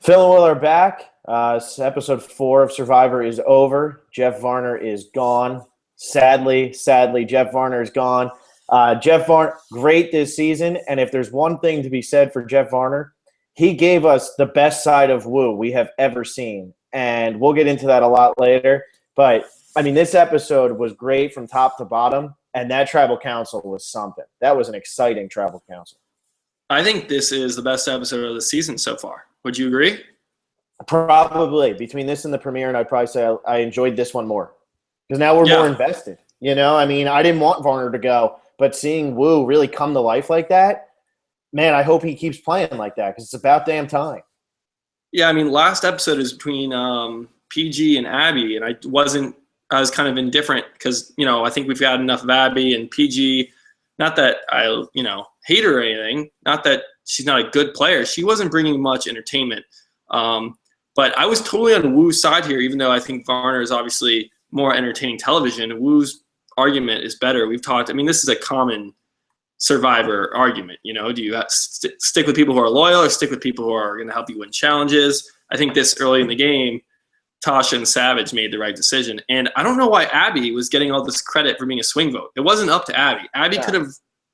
Phil and Will are back. Episode 4 of Survivor is over. Jeff Varner is gone. Sadly, Jeff Varner is gone. Jeff Varner, great this season. And if there's one thing to be said for Jeff Varner, he gave us the best side of Woo we have ever seen. And we'll get into that a lot later. But, I mean, this episode was great from top to bottom. And that tribal council was something. That was an exciting tribal council. I think this is the best episode of the season so far. Would you agree? Probably. Between this and the premiere, and I'd probably say I enjoyed this one more. Because now we're more invested. You know, I mean, I didn't want Varner to go, but seeing Woo really come to life like that, man, I hope he keeps playing like that because it's about damn time. Yeah, I mean, last episode is between PG and Abby, and I was kind of indifferent because, you know, I think we've got enough of Abby and PG. Not that I, hate her or anything. Not that she's not a good player. She wasn't bringing much entertainment. But I was totally on Woo's side here, even though I think Varner is obviously more entertaining television. Woo's argument is better. We've talked – I mean, this is a common Survivor argument. You know, do you stick with people who are loyal or stick with people who are going to help you win challenges? I think this early in the game, Tasha and Savage made the right decision. And I don't know why Abby was getting all this credit for being a swing vote. It wasn't up to Abby. Abby could have,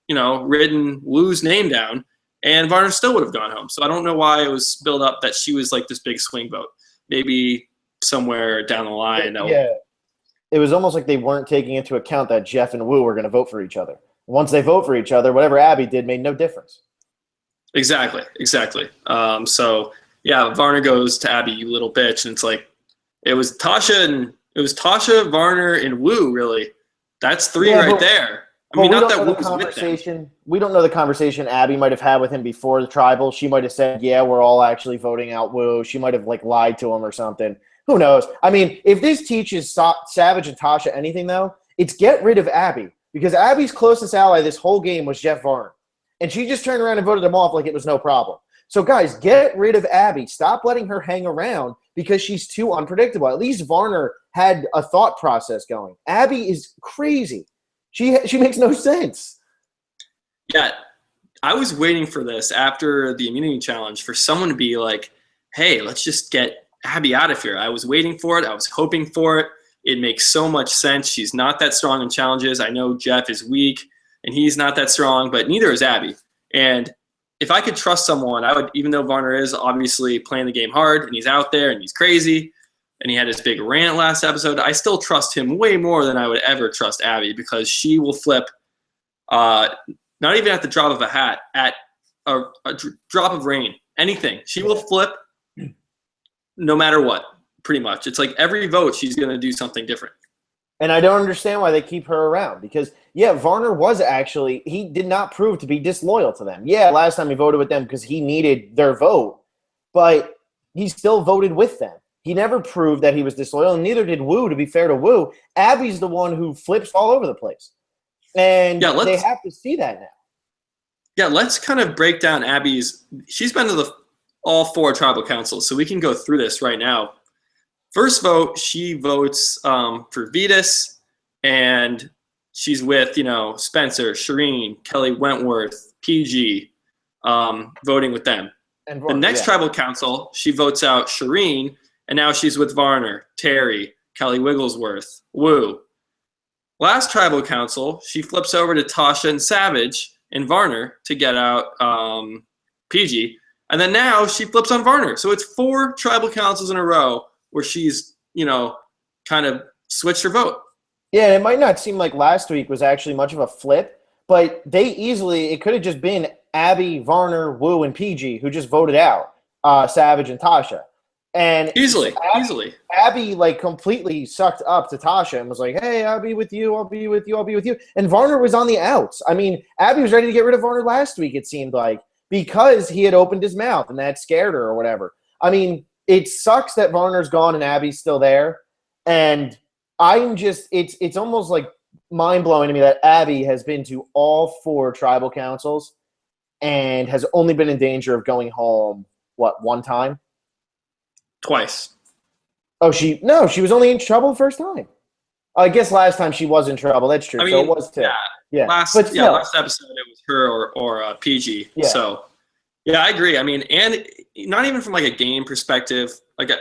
written Woo's name down, and Varner still would have gone home. So I don't know why it was built up that she was like this big swing vote. Maybe somewhere down the line. Yeah. It was almost like they weren't taking into account that Jeff and Woo were going to vote for each other. Once they vote for each other, whatever Abby did made no difference. Exactly. So, yeah, Varner goes to Abby, you little bitch, and it's like it was Tasha, Varner, and Woo, really. That's three right there. I mean, not that Woo was with them. We don't know the conversation Abby might have had with him before the tribal. She might have said, yeah, we're all actually voting out Woo. She might have, lied to him or something. Who knows? I mean, if this teaches Savage and Tasha anything, though, it's get rid of Abby. Because Abby's closest ally this whole game was Jeff Varner. And she just turned around and voted him off like it was no problem. So, guys, get rid of Abby. Stop letting her hang around because she's too unpredictable. At least Varner had a thought process going. Abby is crazy. She makes no sense. Yeah, I was waiting for this after the immunity challenge for someone to be like, hey, let's just get Abby out of here. I was waiting for it. I was hoping for it. It makes so much sense. She's not that strong in challenges. I know Jeff is weak, and he's not that strong, but neither is Abby. And if I could trust someone, I would, even though Varner is obviously playing the game hard, and he's out there, and he's crazy, and he had his big rant last episode, I still trust him way more than I would ever trust Abby because she will flip, not even at the drop of a hat, at a drop of rain, anything. She will flip no matter what, pretty much. It's like every vote she's going to do something different. And I don't understand why they keep her around because, yeah, Varner was actually – he did not prove to be disloyal to them. Yeah, last time he voted with them because he needed their vote, but he still voted with them. He never proved that he was disloyal, and neither did Woo, to be fair to Woo. Abby's the one who flips all over the place. And they have to see that now. Yeah, let's kind of break down Abby's – she's been to all 4 tribal councils, so we can go through this right now. First vote, she votes for Vetus, and she's with, Spencer, Shireen, Kelly Wentworth, PG, voting with them. And the next tribal council, she votes out Shireen, and now she's with Varner, Terry, Kelly Wigglesworth, Woo. Last tribal council, she flips over to Tasha and Savage and Varner to get out PG. And then now she flips on Varner. So it's 4 tribal councils in a row where she's, kind of switched her vote. Yeah, it might not seem like last week was actually much of a flip, but it could have just been Abby, Varner, Woo, and PG who just voted out Savage and Tasha. And easily. Abby completely sucked up to Tasha and was like, hey, I'll be with you, I'll be with you. And Varner was on the outs. I mean, Abby was ready to get rid of Varner last week, it seemed like, because he had opened his mouth and that scared her or whatever. I mean, it sucks that Varner's gone and Abby's still there. And it's almost like mind-blowing to me that Abby has been to all 4 tribal councils and has only been in danger of going home, one time? Twice. Oh, she was only in trouble the first time. I guess last time she was in trouble. That's true. I mean, so it was too. Yeah. Last episode it was her or PG. Yeah. So Yeah, I agree. I mean, and not even from like a game perspective, like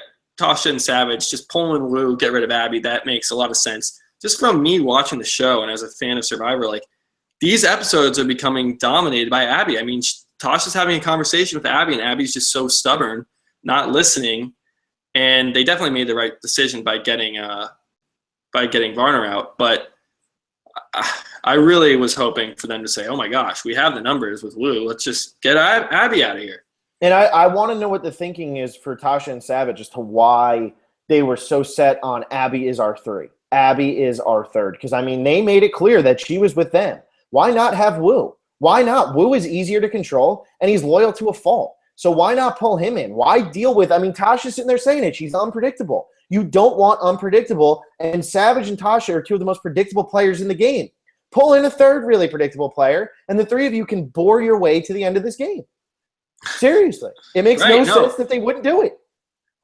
Tasha and Savage, just pulling Woo, get rid of Abby, that makes a lot of sense. Just from me watching the show and as a fan of Survivor, like these episodes are becoming dominated by Abby. I mean, Tasha's having a conversation with Abby, and Abby's just so stubborn, not listening. And they definitely made the right decision by getting Varner out. But I really was hoping for them to say, "Oh my gosh, we have the numbers with Woo. Let's just get Abby out of here." And I want to know what the thinking is for Tasha and Savage as to why they were so set on Abby is our 3. Abby is our 3rd. Because, I mean, they made it clear that she was with them. Why not have Woo? Why not? Woo is easier to control, and he's loyal to a fault. So why not pull him in? Why deal with – I mean, Tasha's sitting there saying it. She's unpredictable. You don't want unpredictable, and Savage and Tasha are 2 of the most predictable players in the game. Pull in a 3rd really predictable player, and the 3 of you can bore your way to the end of this game. Seriously. It makes no sense that they wouldn't do it.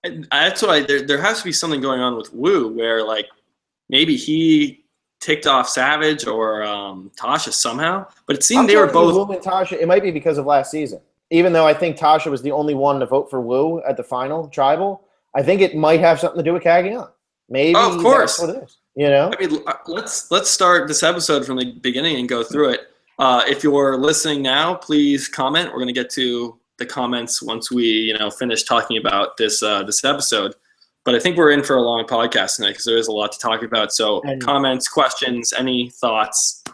And that's why there has to be something going on with Woo where, like, maybe he ticked off Savage or Tasha somehow. But it seemed they were both – Woo and Tasha, it might be because of last season. Even though I think Tasha was the only one to vote for Woo at the final tribal, I think it might have something to do with Cagayan. Maybe of course. That's what it is. You know? I mean, let's start this episode from the beginning and go through it. If you're listening now, please comment. We're going to get to the comments once we, finish talking about this episode. But I think we're in for a long podcast tonight because there is a lot to talk about. So comments, questions, any thoughts,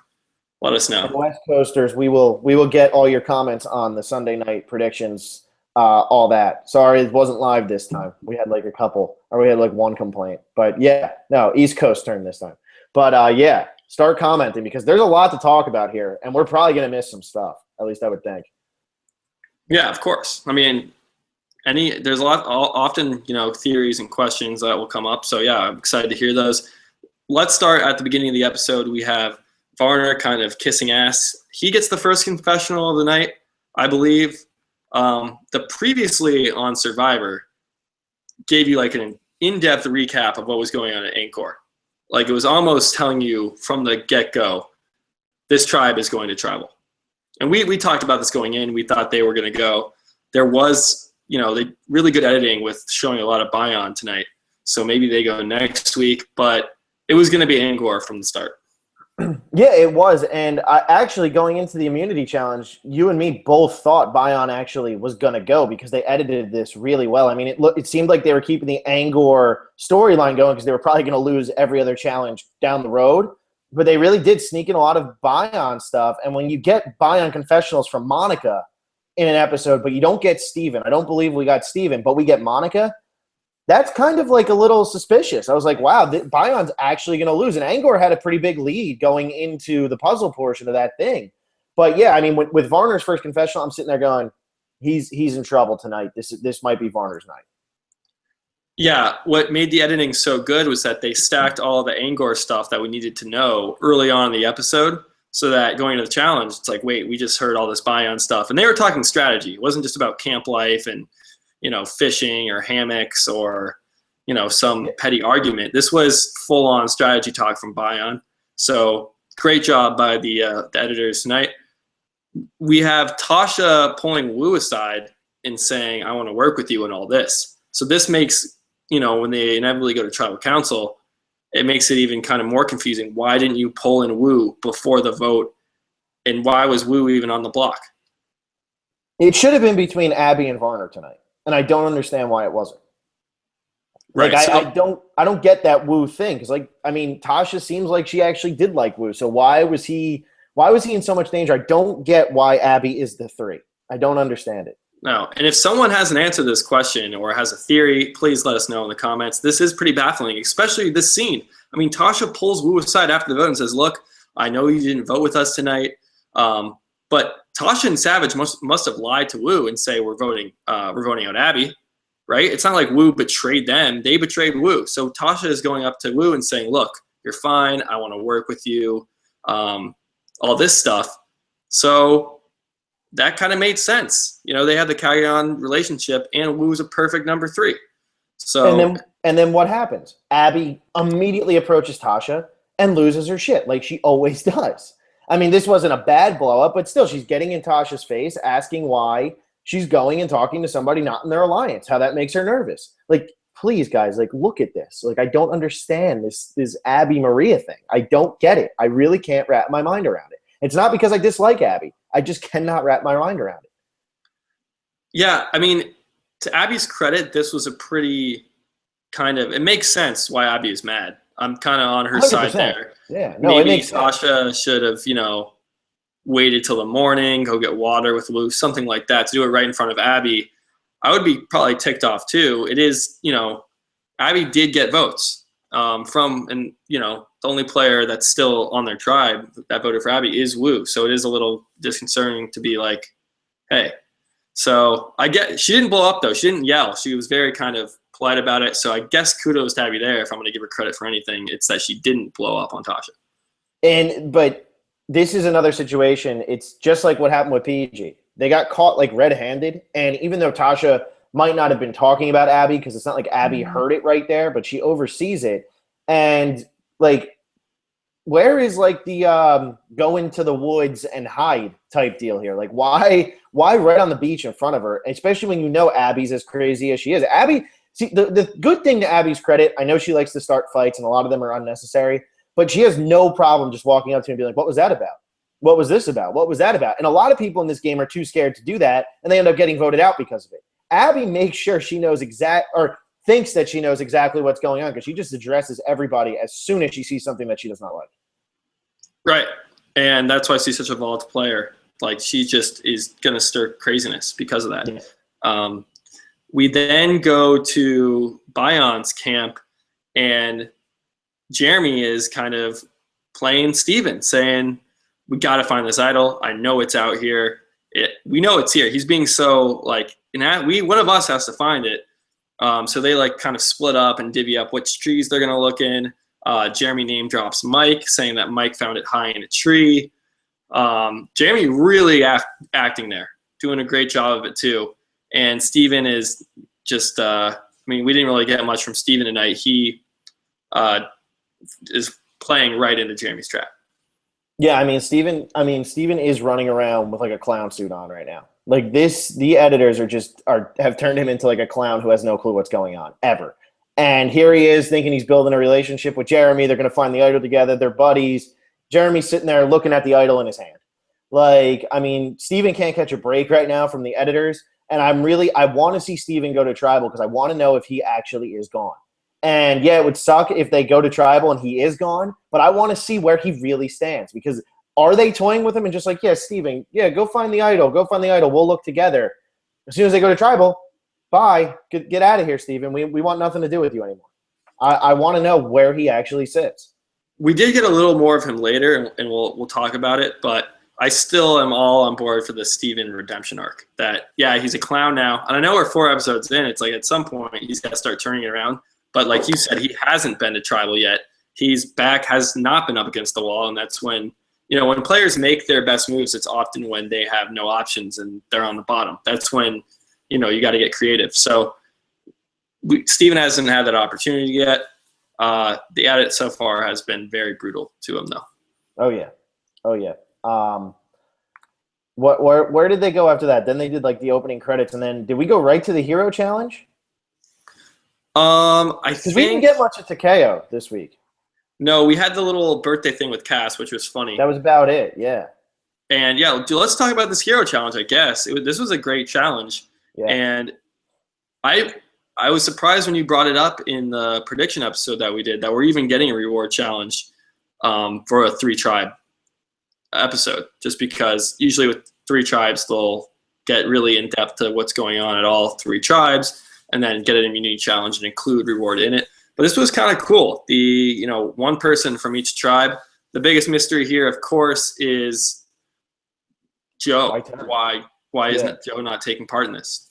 let us know. West Coasters, we will get all your comments on the Sunday night predictions, all that. Sorry, it wasn't live this time. We had we had one complaint. But yeah, no, East Coast turn this time. But yeah, start commenting because there's a lot to talk about here, and we're probably going to miss some stuff. At least I would think. Yeah, of course. I mean, there's a lot, often, theories and questions that will come up. So yeah, I'm excited to hear those. Let's start at the beginning of the episode. We have Varner kind of kissing ass. He gets the first confessional of the night, I believe. The previously on Survivor gave you like an in-depth recap of what was going on at Angkor. Like it was almost telling you from the get-go, this tribe is going to travel. And we talked about this going in. We thought they were going to go. There was, they really good editing with showing a lot of Bion tonight. So maybe they go next week. But it was going to be Angkor from the start. Yeah, it was. And actually going into the immunity challenge, you and me both thought Bion actually was going to go because they edited this really well. I mean, it seemed like they were keeping the Angkor storyline going because they were probably going to lose every other challenge down the road. But they really did sneak in a lot of Bion stuff. And when you get Bion confessionals from Monica in an episode, but you don't get Steven, I don't believe we got Steven, but we get Monica, that's kind of like a little suspicious. I was like, wow, Bion's actually going to lose. And Angkor had a pretty big lead going into the puzzle portion of that thing. But yeah, I mean, with Varner's first confessional, I'm sitting there going, he's in trouble tonight. This might be Varner's night. Yeah, what made the editing so good was that they stacked all the Angkor stuff that we needed to know early on in the episode so that going into the challenge, it's like, wait, we just heard all this Bion stuff. And they were talking strategy. It wasn't just about camp life and, fishing or hammocks or, some petty argument. This was full-on strategy talk from Bion. So great job by the editors tonight. We have Tasha pulling Woo aside and saying, I want to work with you and all this. So this makes when they inevitably go to tribal council, it makes it even kind of more confusing. Why didn't you pull in Woo before the vote? And why was Woo even on the block? It should have been between Abby and Varner tonight. And I don't understand why it wasn't. Right. Like, I don't get that Woo thing. Because, Tasha seems like she actually did like Woo. So why was he in so much danger? I don't get why Abby is the 3. I don't understand it. No, and if someone has an answer to this question or has a theory, please let us know in the comments. This is pretty baffling, especially this scene. I mean, Tasha pulls Woo aside after the vote and says, look, I know you didn't vote with us tonight, but Tasha and Savage must have lied to Woo and say we're voting out Abby, right? It's not like Woo betrayed them. They betrayed Woo. So Tasha is going up to Woo and saying, look, you're fine. I want to work with you, all this stuff. So that kind of made sense. They had the Cagayan relationship, and Woo's a perfect number 3. So and then what happens? Abby immediately approaches Tasha and loses her shit like she always does. I mean, this wasn't a bad blow up, but still, she's getting in Tasha's face, asking why she's going and talking to somebody not in their alliance, how that makes her nervous. Like, please, guys, like, look at this. Like, I don't understand this Abby Maria thing. I don't get it. I really can't wrap my mind around it. It's not because I dislike Abby. I just cannot wrap my mind around it. Yeah, I mean, to Abby's credit, this was a pretty kind of – it makes sense why Abby is mad. I'm kind of on her 100%. side there. Yeah, no, maybe it makes sense. Tasha should have, waited till the morning, go get water with Lou, something like that, to do it right in front of Abby. I would be probably ticked off too. It is, Abby did get votes from, and the only player that's still on their tribe that voted for Abby is Wu. So it is a little disconcerting to be like, hey. So I get, she didn't blow up though. She didn't yell. She was very kind of polite about it. So I guess kudos to Abby there. If I'm going to give her credit for anything, it's that she didn't blow up on Tasha. But this is another situation. It's just like what happened with PG. They got caught like red-handed, and even though Tasha might not have been talking about Abby because it's not like Abby heard it right there, but she oversees it. And like, where is like the go into the woods and hide type deal here? Like, why right on the beach in front of her? Especially when Abby's as crazy as she is. Abby, see, the good thing to Abby's credit, I know she likes to start fights, and a lot of them are unnecessary. But she has no problem just walking up to me and being like, what was that about? What was this about? What was that about? And a lot of people in this game are too scared to do that, and they end up getting voted out because of it. Abby makes sure she knows thinks that she knows exactly what's going on because she just addresses everybody as soon as she sees something that she does not like. Right. And that's why she's such a volatile player. Like, she just is going to stir craziness because of that. Yeah. We then go to Bion's camp, and Jeremy is kind of playing Steven, saying, we got to find this idol. I know it's out here. We know it's here. He's being so like, one of us has to find it. So they like kind of split up and divvy up which trees they're going to look in. Jeremy name drops Mike, saying that Mike found it high in a tree. Jeremy really acting there, doing a great job of it too. And Steven is just, we didn't really get much from Steven tonight. He is playing right into Jeremy's trap. Yeah, Steven is running around with like a clown suit on right now. Like the editors have turned him into like a clown who has no clue what's going on ever. And here he is thinking he's building a relationship with Jeremy. They're going to find the idol together. They're buddies. Jeremy's sitting there looking at the idol in his hand. Like, Steven can't catch a break right now from the editors. And I want to see Steven go to Tribal because I want to know if he actually is gone. And yeah, it would suck if they go to Tribal and he is gone, but I want to see where he really stands because are they toying with him and just like, yeah, Steven, yeah, go find the idol. We'll look together. As soon as they go to Tribal, bye. Get out of here, Steven. We want nothing to do with you anymore. I want to know where he actually sits. We did get a little more of him later, and we'll talk about it, but I still am all on board for the Steven redemption arc. That, yeah, he's a clown now. And I know we're 4 episodes in. It's like at some point he's got to start turning it around. But like you said, he hasn't been to Tribal yet. He's back, has not been up against the wall, and that's when, when players make their best moves, it's often when they have no options and they're on the bottom. That's when, you got to get creative. So Steven hasn't had that opportunity yet. The edit so far has been very brutal to him, though. Oh, yeah. Where did they go after that? Then they did like the opening credits, and then did we go right to the hero challenge? I think we didn't get much of Takeo this week. No, we had the little birthday thing with Cass, which was funny. That was about it, yeah. And yeah, let's talk about this hero challenge. I guess this was a great challenge, and I was surprised when you brought it up in the prediction episode that we did that we're even getting a reward challenge for a 3-tribe episode. Just because usually with 3 tribes they'll get really in depth to what's going on at all 3 tribes. And then get an immunity challenge and include reward in it. But this was kind of cool. The, one person from each tribe. The biggest mystery here, of course, is Joe. Why isn't Joe not taking part in this?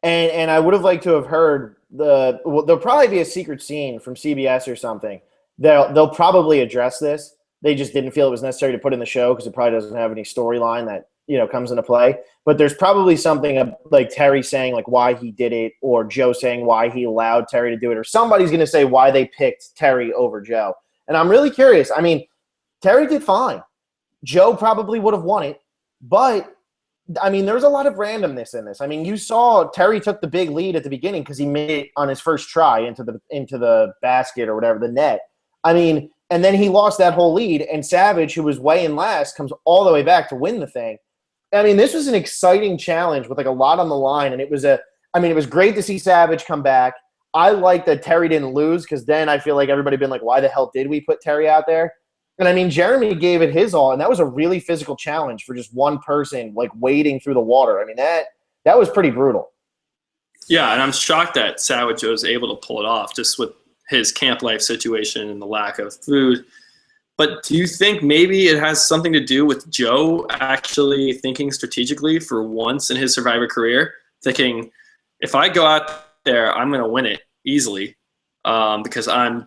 And I would have liked to have heard there'll probably be a secret scene from CBS or something. They'll probably address this. They just didn't feel it was necessary to put in the show because it probably doesn't have any storyline that comes into play. But there's probably something like Terry saying like why he did it, or Joe saying why he allowed Terry to do it, or somebody's going to say why they picked Terry over Joe. And I'm really curious. Terry did fine. Joe probably would have won it, but I mean, there was a lot of randomness in this. I mean, you saw Terry took the big lead at the beginning because he made it on his first try into the basket or whatever, the net. I mean, and then he lost that whole lead, and Savage, who was weighing last, comes all the way back to win the thing. I mean, this was an exciting challenge with like a lot on the line, and it was great to see Savage come back. I like that Terry didn't lose because then I feel like everybody been like, why the hell did we put Terry out there? And I mean, Jeremy gave it his all, and that was a really physical challenge for just one person, like wading through the water. I mean, that was pretty brutal. Yeah, and I'm shocked that Savage was able to pull it off just with his camp life situation and the lack of food. But do you think maybe it has something to do with Joe actually thinking strategically for once in his Survivor career, thinking, if I go out there, I'm going to win it easily because I'm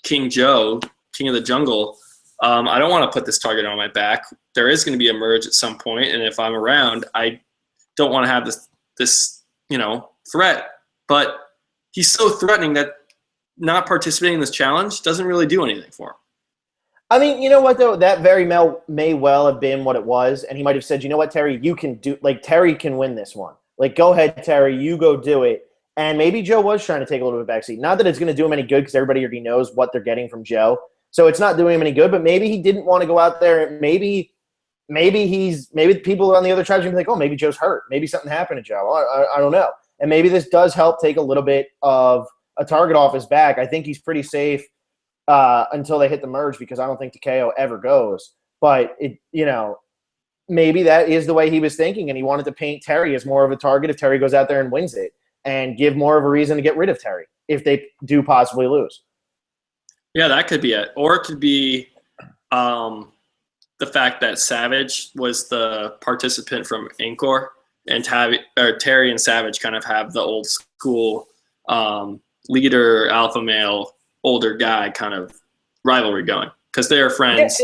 King Joe, King of the Jungle. I don't want to put this target on my back. There is going to be a merge at some point, and if I'm around, I don't want to have this threat. But he's so threatening that not participating in this challenge doesn't really do anything for him. I mean, you know what, though? That very may well have been what it was, and he might have said, you know what, Terry, you can do – like, Terry can win this one. Like, go ahead, Terry, you go do it. And maybe Joe was trying to take a little bit of backseat. Not that it's going to do him any good because everybody already knows what they're getting from Joe. So it's not doing him any good, but maybe he didn't want to go out there. Maybe people on the other tribes are going to be like, oh, maybe Joe's hurt. Maybe something happened to Joe. I don't know. And maybe this does help take a little bit of a target off his back. I think he's pretty safe until they hit the merge because I don't think TKO ever goes. But, maybe that is the way he was thinking, and he wanted to paint Terry as more of a target if Terry goes out there and wins it and give more of a reason to get rid of Terry if they do possibly lose. Yeah, that could be it. Or it could be the fact that Savage was the participant from Angkor, and Terry and Savage kind of have the old school leader, alpha male, older guy kind of rivalry going because they are friends.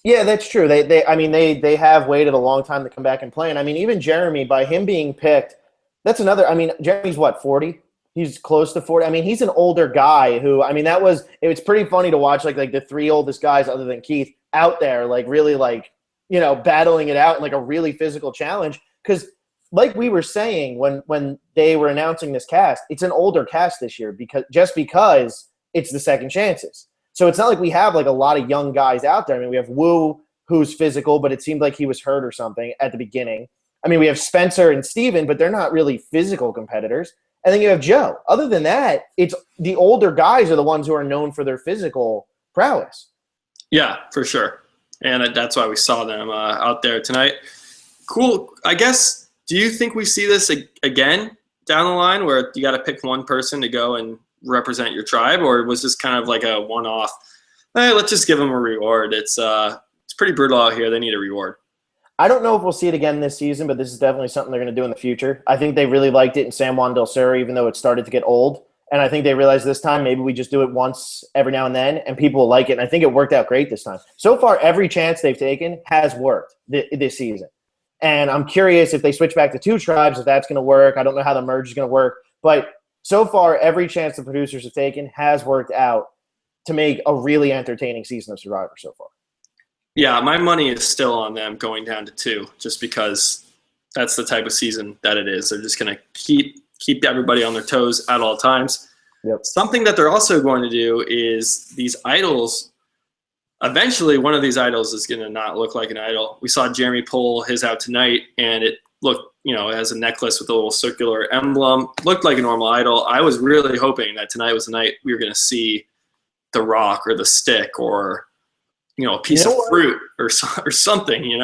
Yeah, that's true. They have waited a long time to come back and play. And I mean, even Jeremy, by him being picked, that's another. I mean, Jeremy's what, 40? He's close to 40. I mean, he's an older guy who, I mean, it was pretty funny to watch like the three oldest guys other than Keith out there, like really like, battling it out in like a really physical challenge. Because like we were saying when they were announcing this cast, it's an older cast this year because it's the second chances. So it's not like we have like a lot of young guys out there. I mean, we have Wu, who's physical, but it seemed like he was hurt or something at the beginning. I mean, we have Spencer and Steven, but they're not really physical competitors. And then you have Joe. Other than that, it's the older guys are the ones who are known for their physical prowess. Yeah, for sure. And that's why we saw them out there tonight. Cool. I guess, do you think we see this again down the line where you got to pick one person to go and represent your tribe, or was this kind of like a one-off, hey, let's just give them a reward? It's pretty brutal out here. They need a reward. I don't know if we'll see it again this season, but this is definitely something they're going to do in the future. I think they really liked it in San Juan del Sur, even though it started to get old. And I think they realized this time maybe we just do it once every now and then, and people will like it. And I think it worked out great this time. So far, every chance they've taken has worked this season. And I'm curious if they switch back to two tribes, if that's going to work. I don't know how the merge is going to work. But so far, every chance the producers have taken has worked out to make a really entertaining season of Survivor so far. Yeah, my money is still on them going down to 2, just because that's the type of season that it is. They're just going to keep everybody on their toes at all times. Yep. Something that they're also going to do is these idols. Eventually, one of these idols is going to not look like an idol. We saw Jeremy pull his out tonight, and it looked, it has a necklace with a little circular emblem. Looked like a normal idol. I was really hoping that tonight was the night we were going to see the rock or the stick or a piece of fruit or something,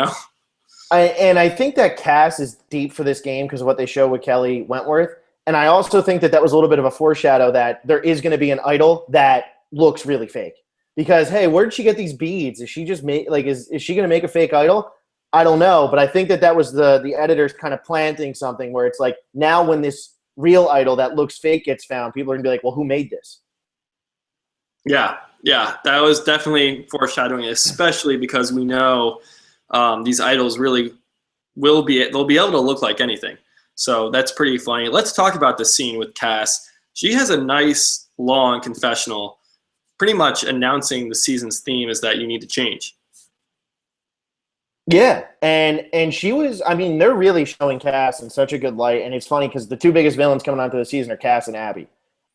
I think that cast is deep for this game because of what they show with Kelly Wentworth. And I also think that was a little bit of a foreshadow that there is going to be an idol that looks really fake. Because, hey, where did she get these beads? Is she just is she going to make a fake idol? I don't know. But I think that was the editors kind of planting something where it's like now when this real idol that looks fake gets found, people are going to be like, well, who made this? Yeah, that was definitely foreshadowing, especially because we know these idols really they'll be able to look like anything. So that's pretty funny. Let's talk about the scene with Cass. She has a nice, long confessional, pretty much announcing the season's theme is that you need to change. Yeah, and she was. I mean, they're really showing Cass in such a good light, and it's funny because the two biggest villains coming onto the season are Cass and Abby.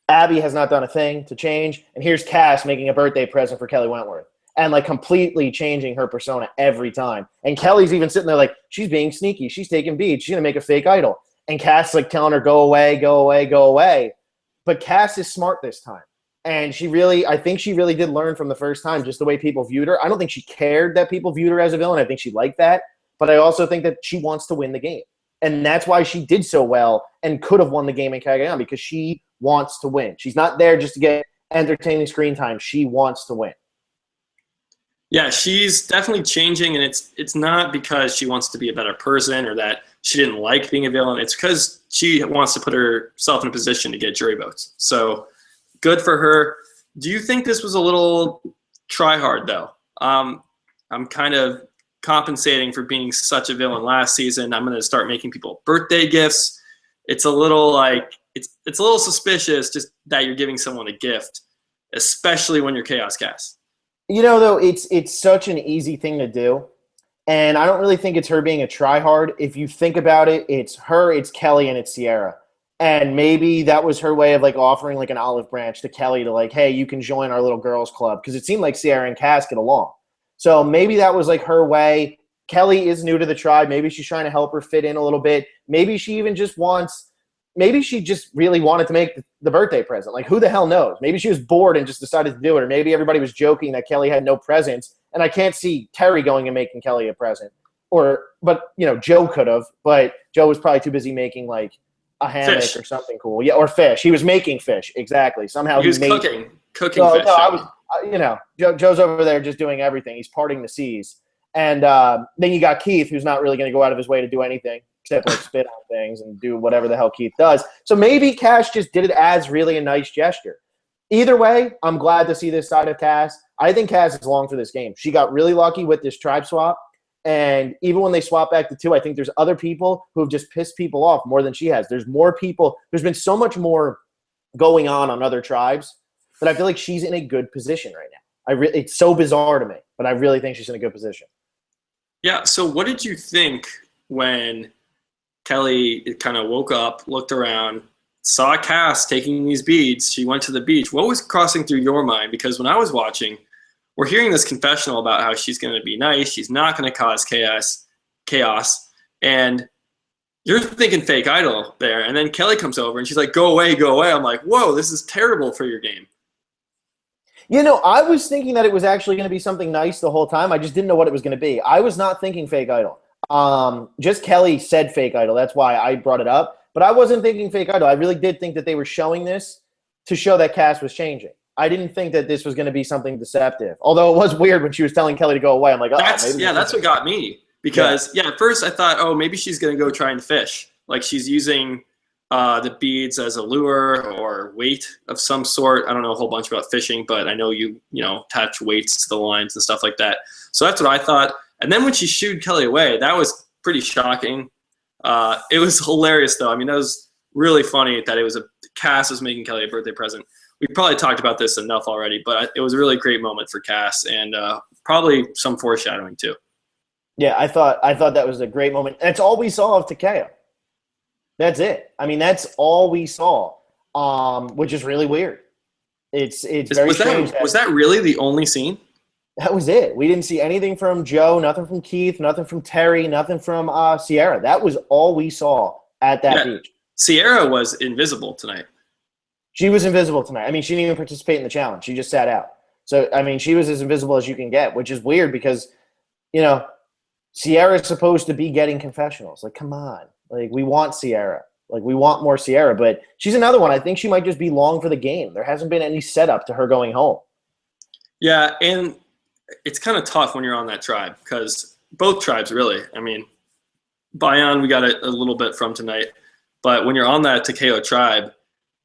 Abby has not done a thing to change, and here's Cass making a birthday present for Kelly Wentworth and like completely changing her persona every time. And Kelly's even sitting there like she's being sneaky, she's taking beats, she's gonna make a fake idol, and Cass like telling her go away, go away, go away. But Cass is smart this time. And I think she really did learn from the first time just the way people viewed her. I don't think she cared that people viewed her as a villain. I think she liked that. But I also think that she wants to win the game. And that's why she did so well and could have won the game in Kagayan because she wants to win. She's not there just to get entertaining screen time. She wants to win. Yeah, she's definitely changing, and it's not because she wants to be a better person or that she didn't like being a villain. It's because she wants to put herself in a position to get jury votes. So good for her. Do you think this was a little try hard though? I'm kind of compensating for being such a villain last season. I'm going to start making people birthday gifts. It's a little like it's a little suspicious just that you're giving someone a gift, especially when you're Chaos Cast. You know, though, it's such an easy thing to do. And I don't really think it's her being a tryhard. If you think about it, it's her, it's Kelly, and it's Sierra. And maybe that was her way of like offering like an olive branch to Kelly to like, hey, you can join our little girls club. Because it seemed like Sierra and Cass get along. So maybe that was like her way. Kelly is new to the tribe. Maybe she's trying to help her fit in a little bit. Maybe she even just wants – maybe she just really wanted to make the birthday present. Like, who the hell knows? Maybe she was bored and just decided to do it. Or maybe everybody was joking that Kelly had no presents. And I can't see Terry going and making Kelly a present. But, you know, Joe could have. But Joe was probably too busy making, like, a hammock Fish. Or something cool. Yeah, or fish. He was making fish. Exactly. Somehow he was made cooking fish. No, I was, you know, Joe's over there just doing everything. He's parting the seas. And then you got Keith, who's not really going to go out of his way to do anything except like spit on things and do whatever the hell Keith does. So maybe Cass just did it as really a nice gesture. Either way, I'm glad to see this side of Cass. I think Cass is long for this game. She got really lucky with this tribe swap. And even when they swap back to 2, I think there's other people who have just pissed people off more than she has. There's more people. There's been so much more going on other tribes that I feel like she's in a good position right now. It's so bizarre to me, but I really think she's in a good position. Yeah, so what did you think when Kelly kind of woke up, looked around, saw Cass taking these beads, she went to the beach? What was crossing through your mind? Because when I was watching, we're hearing this confessional about how she's going to be nice, she's not going to cause chaos, and you're thinking fake idol there, and then Kelly comes over and she's like, go away, go away. I'm like, whoa, this is terrible for your game. You know, I was thinking that it was actually going to be something nice the whole time. I just didn't know what it was going to be. I was not thinking fake idol. Just Kelly said fake idol. That's why I brought it up. But I wasn't thinking fake idol. I really did think that they were showing this to show that Cass was changing. I didn't think that this was going to be something deceptive. Although it was weird when she was telling Kelly to go away. I'm like, oh, that's what got me. Because, at first I thought, oh, maybe she's going to go try and fish. Like she's using the beads as a lure or weight of some sort. I don't know a whole bunch about fishing, but I know you attach weights to the lines and stuff like that. So that's what I thought. And then when she shooed Kelly away, that was pretty shocking. It was hilarious, though. I mean, that was really funny that it was Cass was making Kelly a birthday present. We probably talked about this enough already, but it was a really great moment for Cass and probably some foreshadowing too. Yeah, I thought that was a great moment. That's all we saw of Takeo. That's it. I mean, that's all we saw, which is really weird. It's very strange. Was that really the only scene? That was it. We didn't see anything from Joe, nothing from Keith, nothing from Terry, nothing from Sierra. That was all we saw at that beach. Sierra was invisible tonight. She was invisible tonight. I mean, she didn't even participate in the challenge. She just sat out. So, I mean, she was as invisible as you can get, which is weird because, Sierra is supposed to be getting confessionals. Like, come on. Like, we want Sierra. Like, we want more Sierra. But she's another one. I think she might just be long for the game. There hasn't been any setup to her going home. Yeah, and it's kind of tough when you're on that tribe because both tribes, really. I mean, Bayan, we got a little bit from tonight. But when you're on that Takeo tribe,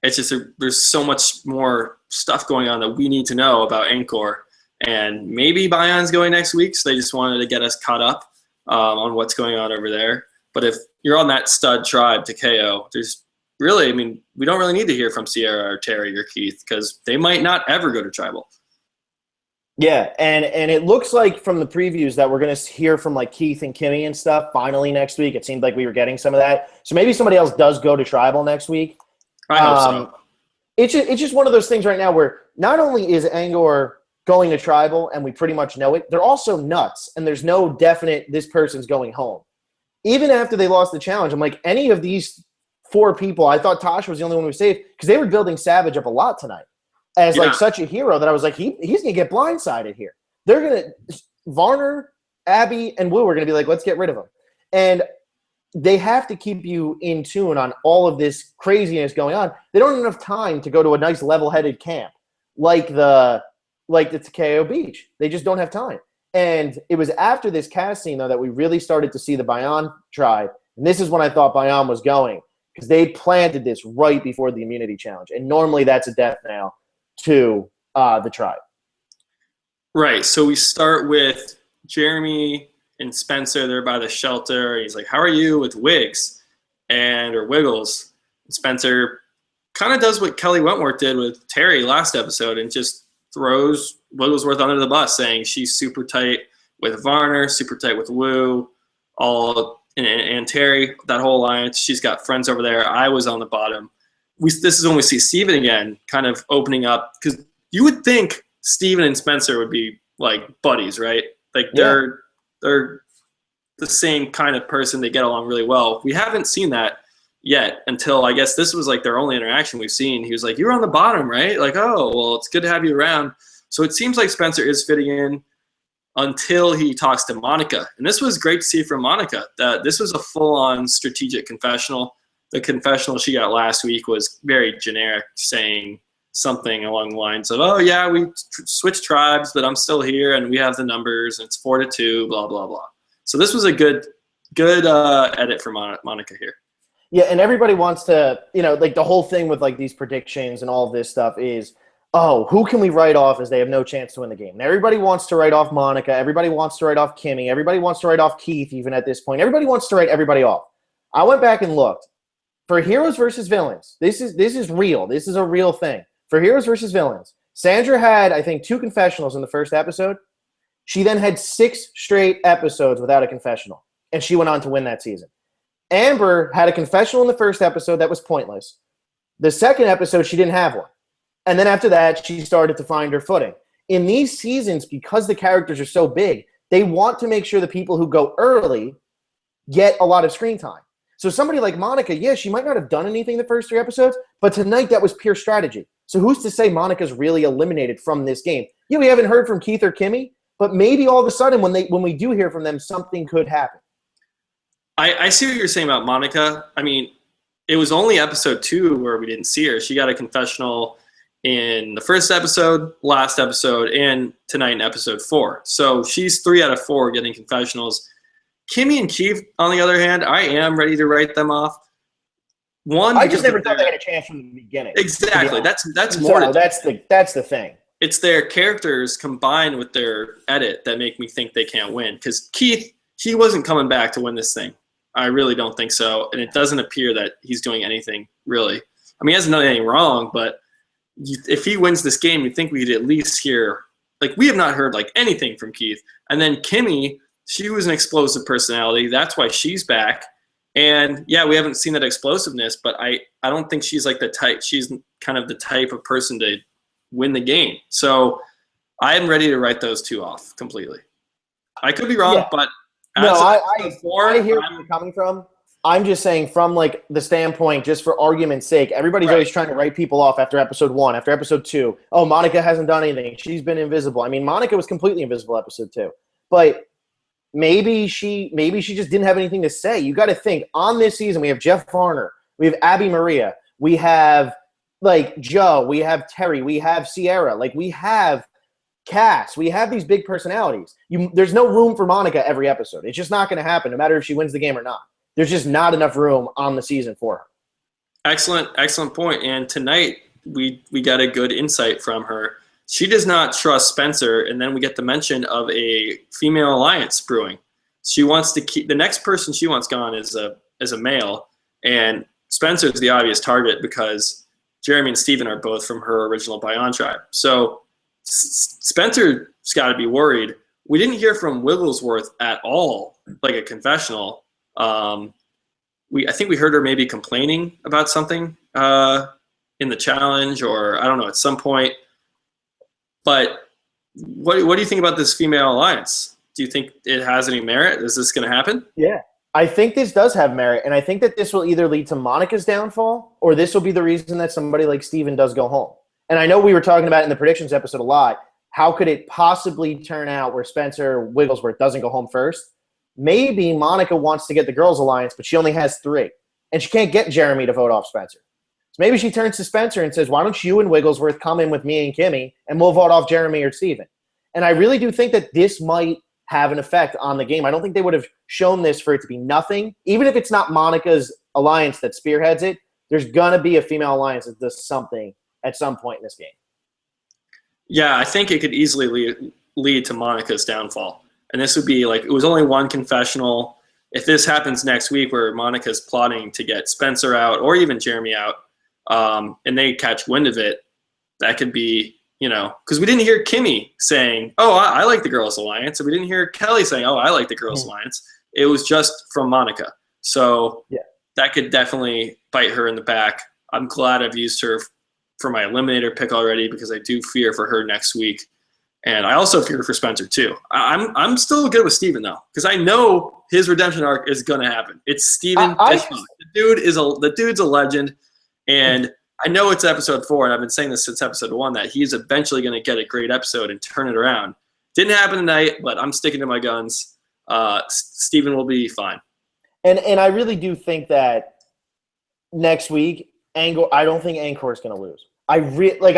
it's just there's so much more stuff going on that we need to know about Angkor. And maybe Bayan's going next week, so they just wanted to get us caught up on what's going on over there. But if you're on that stud tribe, Takeo, there's really, I mean, we don't really need to hear from Sierra or Terry or Keith because they might not ever go to tribal. Yeah, and it looks like from the previews that we're going to hear from like Keith and Kimmy and stuff finally next week. It seemed like we were getting some of that. So maybe somebody else does go to Tribal next week. I hope so. It's just one of those things right now where not only is Angor going to Tribal and we pretty much know it, they're also nuts and there's no definite this person's going home. Even after they lost the challenge, I'm like, any of these 4 people, I thought Tasha was the only one who was safe because they were building Savage up a lot tonight as like such a hero that I was like, he's going to get blindsided here. They're going to – Varner, Abby, and Wu are going to be like, let's get rid of him. And they have to keep you in tune on all of this craziness going on. They don't have enough time to go to a nice level-headed camp like the Takeo Beach. They just don't have time. And it was after this cast scene, though, that we really started to see the Bayon tribe. And this is when I thought Bayon was going because they planted this right before the immunity challenge. And normally that's a death knell to the tribe. Right. So we start with Jeremy and Spencer. They're by the shelter. He's like, how are you with Wiggs or Wiggles? And Spencer kind of does what Kelly Wentworth did with Terry last episode and just throws Wigglesworth under the bus, saying she's super tight with Varner, super tight with Wu, and Terry, that whole alliance. She's got friends over there. I was on the bottom. This is when we see Steven again kind of opening up because you would think Steven and Spencer would be like buddies, right? Like they're the same kind of person. They get along really well. We haven't seen that yet until I guess this was like their only interaction we've seen. He was like, you're on the bottom, right? Like, oh, well, it's good to have you around. So it seems like Spencer is fitting in until he talks to Monica. And this was great to see from Monica, that this was a full-on strategic confessional. The confessional she got last week was very generic, saying something along the lines of, oh, yeah, we switched tribes, but I'm still here, and we have the numbers, and it's 4-2, blah, blah, blah. So this was a good edit for Monica here. Yeah, and everybody wants to, like the whole thing with like these predictions and all of this stuff is, oh, who can we write off as they have no chance to win the game? And everybody wants to write off Monica. Everybody wants to write off Kimmy. Everybody wants to write off Keith even at this point. Everybody wants to write everybody off. I went back and looked. For heroes versus villains, this is real. This is a real thing. For heroes versus villains, Sandra had, I think, 2 confessionals in the first episode. She then had 6 straight episodes without a confessional, and she went on to win that season. Amber had a confessional in the first episode that was pointless. The second episode, she didn't have one. And then after that, she started to find her footing. In these seasons, because the characters are so big, they want to make sure the people who go early get a lot of screen time. So somebody like Monica, yeah, she might not have done anything the first 3 episodes, but tonight that was pure strategy. So who's to say Monica's really eliminated from this game? Yeah, we haven't heard from Keith or Kimmy, but maybe all of a sudden when we do hear from them, something could happen. I see what you're saying about Monica. I mean, it was only episode 2 where we didn't see her. She got a confessional in the first episode, last episode, and tonight in episode 4. So she's 3 out of 4 getting confessionals. Kimmy and Keith, on the other hand, I am ready to write them off. I just never thought they had a chance from the beginning. Exactly. That's more. So that's the thing. It's their characters combined with their edit that make me think they can't win. Because Keith, he wasn't coming back to win this thing. I really don't think so. And it doesn't appear that he's doing anything, really. I mean, he hasn't done anything wrong, but if he wins this game, you'd think we'd at least hear, like, we have not heard, like, anything from Keith. And then Kimmy, she was an explosive personality. That's why she's back. And, yeah, we haven't seen that explosiveness, but I don't think she's, like, the type. She's kind of the type of person to win the game. So I'm ready to write those 2 off completely. I could be wrong, but I hear where you're coming from. I'm just saying from like the standpoint, just for argument's sake, everybody's always trying to write people off after episode 1, after episode 2. Oh, Monica hasn't done anything. She's been invisible. I mean, Monica was completely invisible episode 2. But maybe she just didn't have anything to say. You got to think, on this season, we have Jeff Varner, we have Abby Maria, we have like Joe, we have Terry, we have Sierra, like we have Cass, we have these big personalities. There's no room for Monica every episode. It's just not going to happen, no matter if she wins the game or not. There's just not enough room on the season for her. Excellent point. And tonight we got a good insight from her. She does not trust Spencer, and then we get the mention of a female alliance brewing. She wants to keep the next person she wants gone is a male, and Spencer's the obvious target because Jeremy and Steven are both from her original Bayon tribe. So Spencer's got to be worried. We didn't hear from Wigglesworth at all, like a confessional. I think we heard her maybe complaining about something in the challenge, or I don't know, at some point. But what do you think about this female alliance? Do you think it has any merit? Is this going to happen? Yeah. I think this does have merit, and I think that this will either lead to Monica's downfall, or this will be the reason that somebody like Steven does go home. And I know we were talking about it in the predictions episode a lot. How could it possibly turn out where Spencer Wigglesworth doesn't go home first? Maybe Monica wants to get the girls' alliance, but she only has 3. And she can't get Jeremy to vote off Spencer. So maybe she turns to Spencer and says, why don't you and Wigglesworth come in with me and Kimmy, and we'll vote off Jeremy or Steven. And I really do think that this might have an effect on the game. I don't think they would have shown this for it to be nothing. Even if it's not Monica's alliance that spearheads it, there's going to be a female alliance that does something at some point in this game. Yeah, I think it could easily lead to Monica's downfall. And this would be like, it was only one confessional. If this happens next week where Monica's plotting to get Spencer out or even Jeremy out, and they catch wind of it, that could be, because we didn't hear Kimmy saying, oh, I like the Girls Alliance. And we didn't hear Kelly saying, oh, I like the Girls Alliance. It was just from Monica. So that could definitely bite her in the back. I'm glad I've used her for my eliminator pick already, because I do fear for her next week. And I also fear for Spencer too. I'm still good with Steven though, because I know his redemption arc is going to happen. It's Steven. The dude's a legend. And I know it's episode 4, and I've been saying this since episode 1, that he's eventually going to get a great episode and turn it around. Didn't happen tonight, but I'm sticking to my guns. Steven will be fine. And I really do think that next week, I don't think Angkor is going to lose. I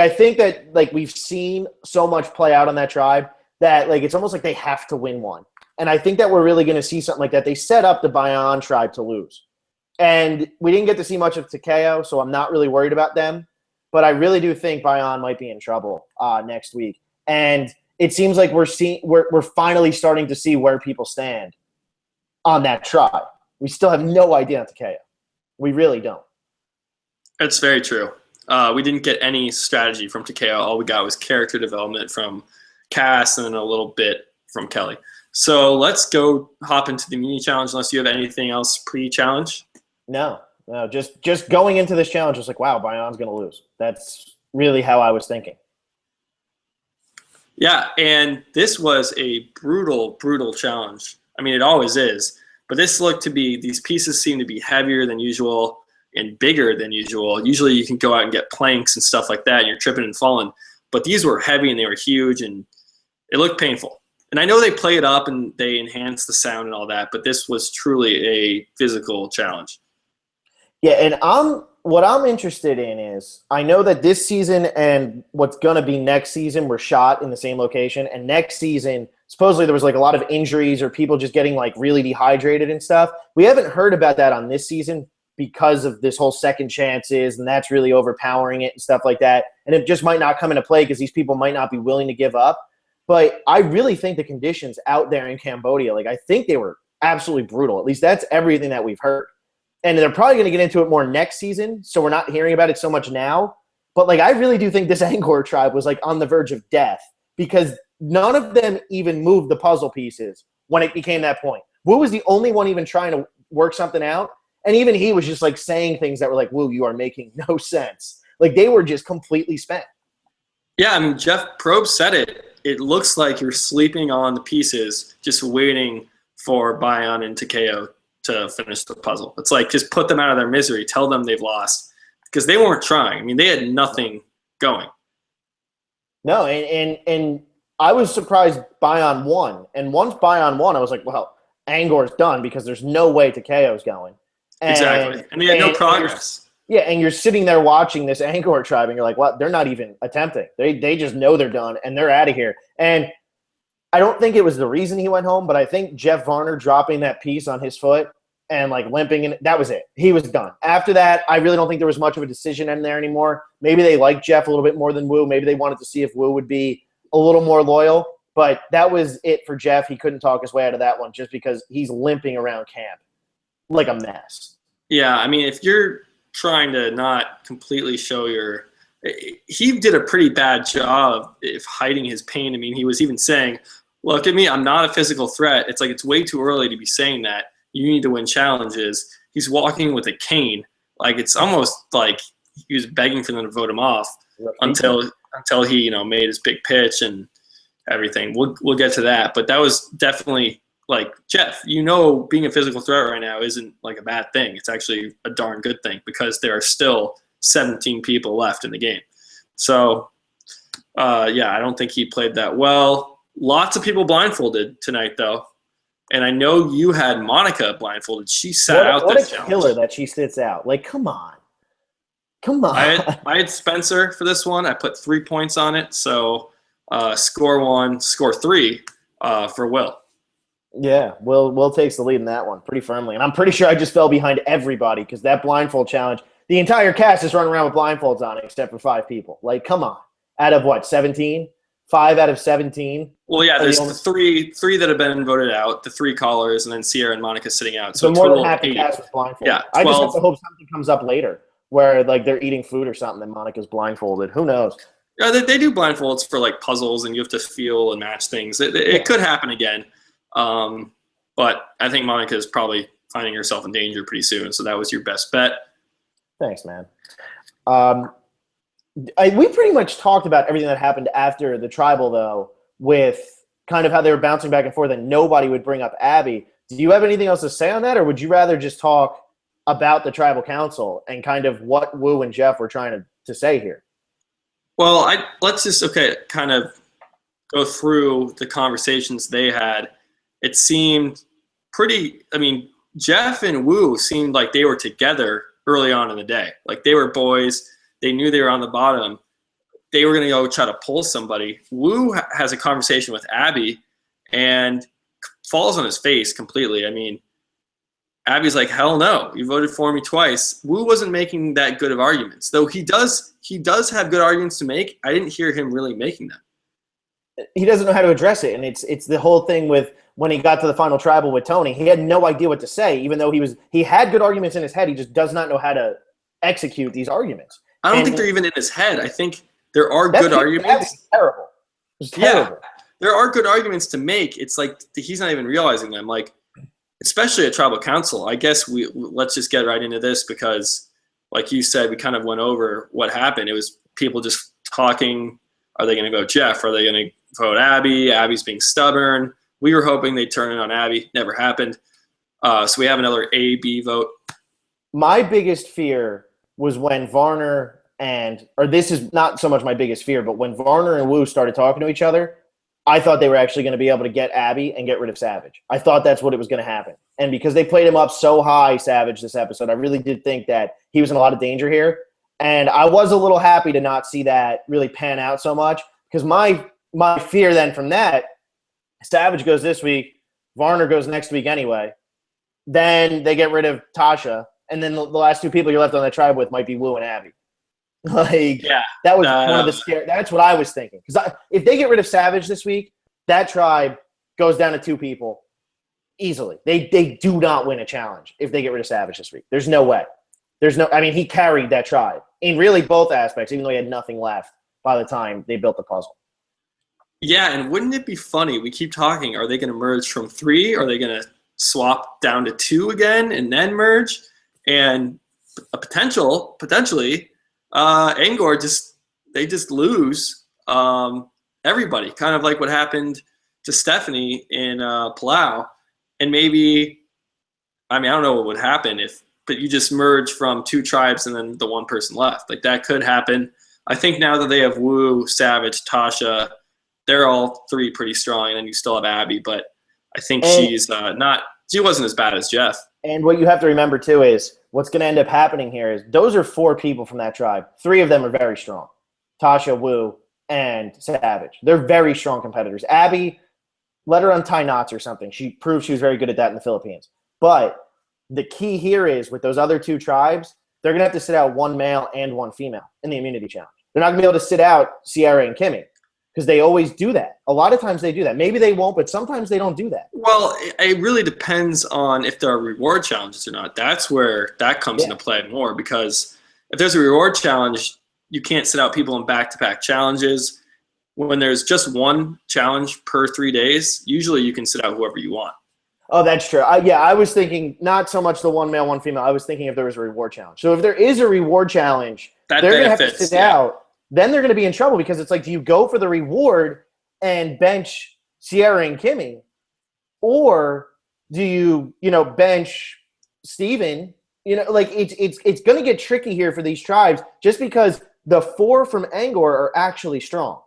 think that we've seen so much play out on that tribe that it's almost like they have to win one. And I think that we're really going to see something like that. They set up the Bayan tribe to lose. And we didn't get to see much of Takeo, so I'm not really worried about them. But I really do think Bayan might be in trouble next week. And it seems like we're finally starting to see where people stand on that tribe. We still have no idea on Takeo. We really don't. That's very true. We didn't get any strategy from Takeo. All we got was character development from Cass and then a little bit from Kelly. So let's go hop into the mini challenge unless you have anything else pre-challenge. No, just going into this challenge, it's like, wow, Bayan's going to lose. That's really how I was thinking. Yeah, and this was a brutal, brutal challenge. I mean, it always is. But this looked to be, these pieces seem to be heavier than usual and bigger than usual. Usually you can go out and get planks and stuff like that, and you're tripping and falling. But these were heavy, and they were huge, and it looked painful. And I know they play it up, and they enhance the sound and all that, but this was truly a physical challenge. Yeah, and what I'm interested in is, I know that this season and what's going to be next season were shot in the same location, and next season, supposedly there was a lot of injuries or people just getting really dehydrated and stuff. We haven't heard about that on this season because of this whole second chances, and that's really overpowering it and stuff like that. And it just might not come into play because these people might not be willing to give up. But I really think the conditions out there in Cambodia, I think they were absolutely brutal. At least that's everything that we've heard. And they're probably going to get into it more next season, so we're not hearing about it so much now. But I really do think this Angkor tribe was on the verge of death, because none of them even moved the puzzle pieces when it became that point. Wu was the only one even trying to work something out, and even he was just saying things that were Wu, you are making no sense. They were just completely spent. Yeah, I mean, Jeff Probst said it. It looks like you're sleeping on the pieces, just waiting for Bayan and Takeo to finish the puzzle. It's just put them out of their misery. Tell them they've lost, because they weren't trying. I mean, they had nothing going. No, and I was surprised Bayan won. And once Bayan won, I was like, well, Angkor's done, because there's no way Takeo's going. Exactly. And they had no progress. And you're sitting there watching this Angkor tribe, and you're like, what? They're not even attempting. They just know they're done, and they're out of here. And I don't think it was the reason he went home, but I think Jeff Varner dropping that piece on his foot and limping, and that was it. He was done. After that, I really don't think there was much of a decision in there anymore. Maybe they liked Jeff a little bit more than Wu. Maybe they wanted to see if Wu would be a little more loyal. But that was it for Jeff. He couldn't talk his way out of that one just because he's limping around camp like a mess. Yeah, I mean, if you're trying to not completely show your he did a pretty bad job of hiding his pain. I mean, he was even saying, look at me, I'm not a physical threat. It's like it's way too early to be saying that. You need to win challenges. He's walking with a cane. Like it's almost like he was begging for them to vote him off until he, made his big pitch and everything. We'll get to that. But that was definitely like, Jeff, being a physical threat right now isn't like a bad thing. It's actually a darn good thing because there are still 17 people left in the game. So, I don't think he played that well. Lots of people blindfolded tonight, though. And I know you had Monica blindfolded. She sat out this challenge. What a killer that she sits out. Like, come on. I had Spencer for this one. I put 3 points on it. So score 1, score 3 for Will. Yeah, Will takes the lead in that one pretty firmly. And I'm pretty sure I just fell behind everybody because that blindfold challenge, the entire cast is running around with blindfolds on except for 5 people. Like, come on. Out of what, 17? 5 out of 17. Well, yeah, there's the three that have been voted out, the 3 callers, and then Sierra and Monica sitting out. So more than half the cast was blindfolded. Yeah, 12. I just have to hope something comes up later where like they're eating food or something and Monica's blindfolded. Who knows? Yeah, they do blindfolds for like puzzles and you have to feel and match things. It could happen again. But I think Monica is probably finding herself in danger pretty soon. So that was your best bet. Thanks, man. We pretty much talked about everything that happened after the tribal, though, with kind of how they were bouncing back and forth and nobody would bring up Abby. Do you have anything else to say on that, or would you rather just talk about the tribal council and kind of what Wu and Jeff were trying to say here? Well, let's just, kind of go through the conversations they had. It seemed Jeff and Wu seemed like they were together early on in the day. Like they were boys. They knew they were on the bottom. They were going to go try to pull somebody. Wu has a conversation with Abby and falls on his face completely. I mean, Abby's like, hell no, you voted for me twice. Wu wasn't making that good of arguments, though he does have good arguments to make. I didn't hear him really making them. He doesn't know how to address it, and it's the whole thing with when he got to the final tribal with Tony. He had no idea what to say, even though he had good arguments in his head. He just does not know how to execute these arguments. I don't think they're even in his head. I think there are good arguments. That's terrible. It's terrible. Yeah, there are good arguments to make. It's like he's not even realizing them. Like, especially at tribal council. I guess let's just get right into this because, like you said, we kind of went over what happened. It was people just talking. Are they going to vote Jeff? Are they going to vote Abby? Abby's being stubborn. We were hoping they'd turn it on Abby. Never happened. So we have another A-B vote. My biggest fear was when Varner or this is not so much my biggest fear, but when Varner and Wu started talking to each other, I thought they were actually going to be able to get Abby and get rid of Savage. I thought that's what it was going to happen. And because they played him up so high, Savage, this episode, I really did think that he was in a lot of danger here. And I was a little happy to not see that really pan out so much because my fear then from that, Savage goes this week, Varner goes next week anyway. Then they get rid of Tasha, and then the last 2 people you're left on the tribe with might be Wu and Abby. That was one of the scare. That's what I was thinking. Because if they get rid of Savage this week, that tribe goes down to 2 people easily. They do not win a challenge if they get rid of Savage this week. There's no way. He carried that tribe in really both aspects, even though he had nothing left by the time they built the puzzle. Yeah, and wouldn't it be funny? We keep talking. Are they going to merge from 3? Are they going to swap down to 2 again and then merge? And potentially, Angor they just lose everybody, kind of like what happened to Stephanie in Palau. And maybe, I don't know what would happen but you just merge from 2 tribes and then the 1 person left. Like that could happen. I think now that they have Wu, Savage, Tasha, they're all 3 pretty strong, and then you still have Abby, but I think she wasn't as bad as Jeff. And what you have to remember too is what's going to end up happening here is those are 4 people from that tribe. 3 of them are very strong. Tasha, Wu, and Savage. They're very strong competitors. Abby, let her untie knots or something. She proved she was very good at that in the Philippines. But the key here is with those other 2 tribes, they're going to have to sit out 1 male and 1 female in the immunity challenge. They're not going to be able to sit out Sierra and Kimmy because they always do that. A lot of times they do that. Maybe they won't, but sometimes they don't do that. Well, it really depends on if there are reward challenges or not. That's where that comes into play more because if there's a reward challenge, you can't sit out people in back-to-back challenges. When there's just one challenge per 3 days, usually you can sit out whoever you want. Oh, that's true. I was thinking not so much the one male, one female. I was thinking if there was a reward challenge. So if there is a reward challenge, That they're going to have to benefits, sit out. Then they're going to be in trouble because it's like, do you go for the reward and bench Sierra and Kimmy, or do you bench Steven? Like it's going to get tricky here for these tribes just because the 4 from Angor are actually strong.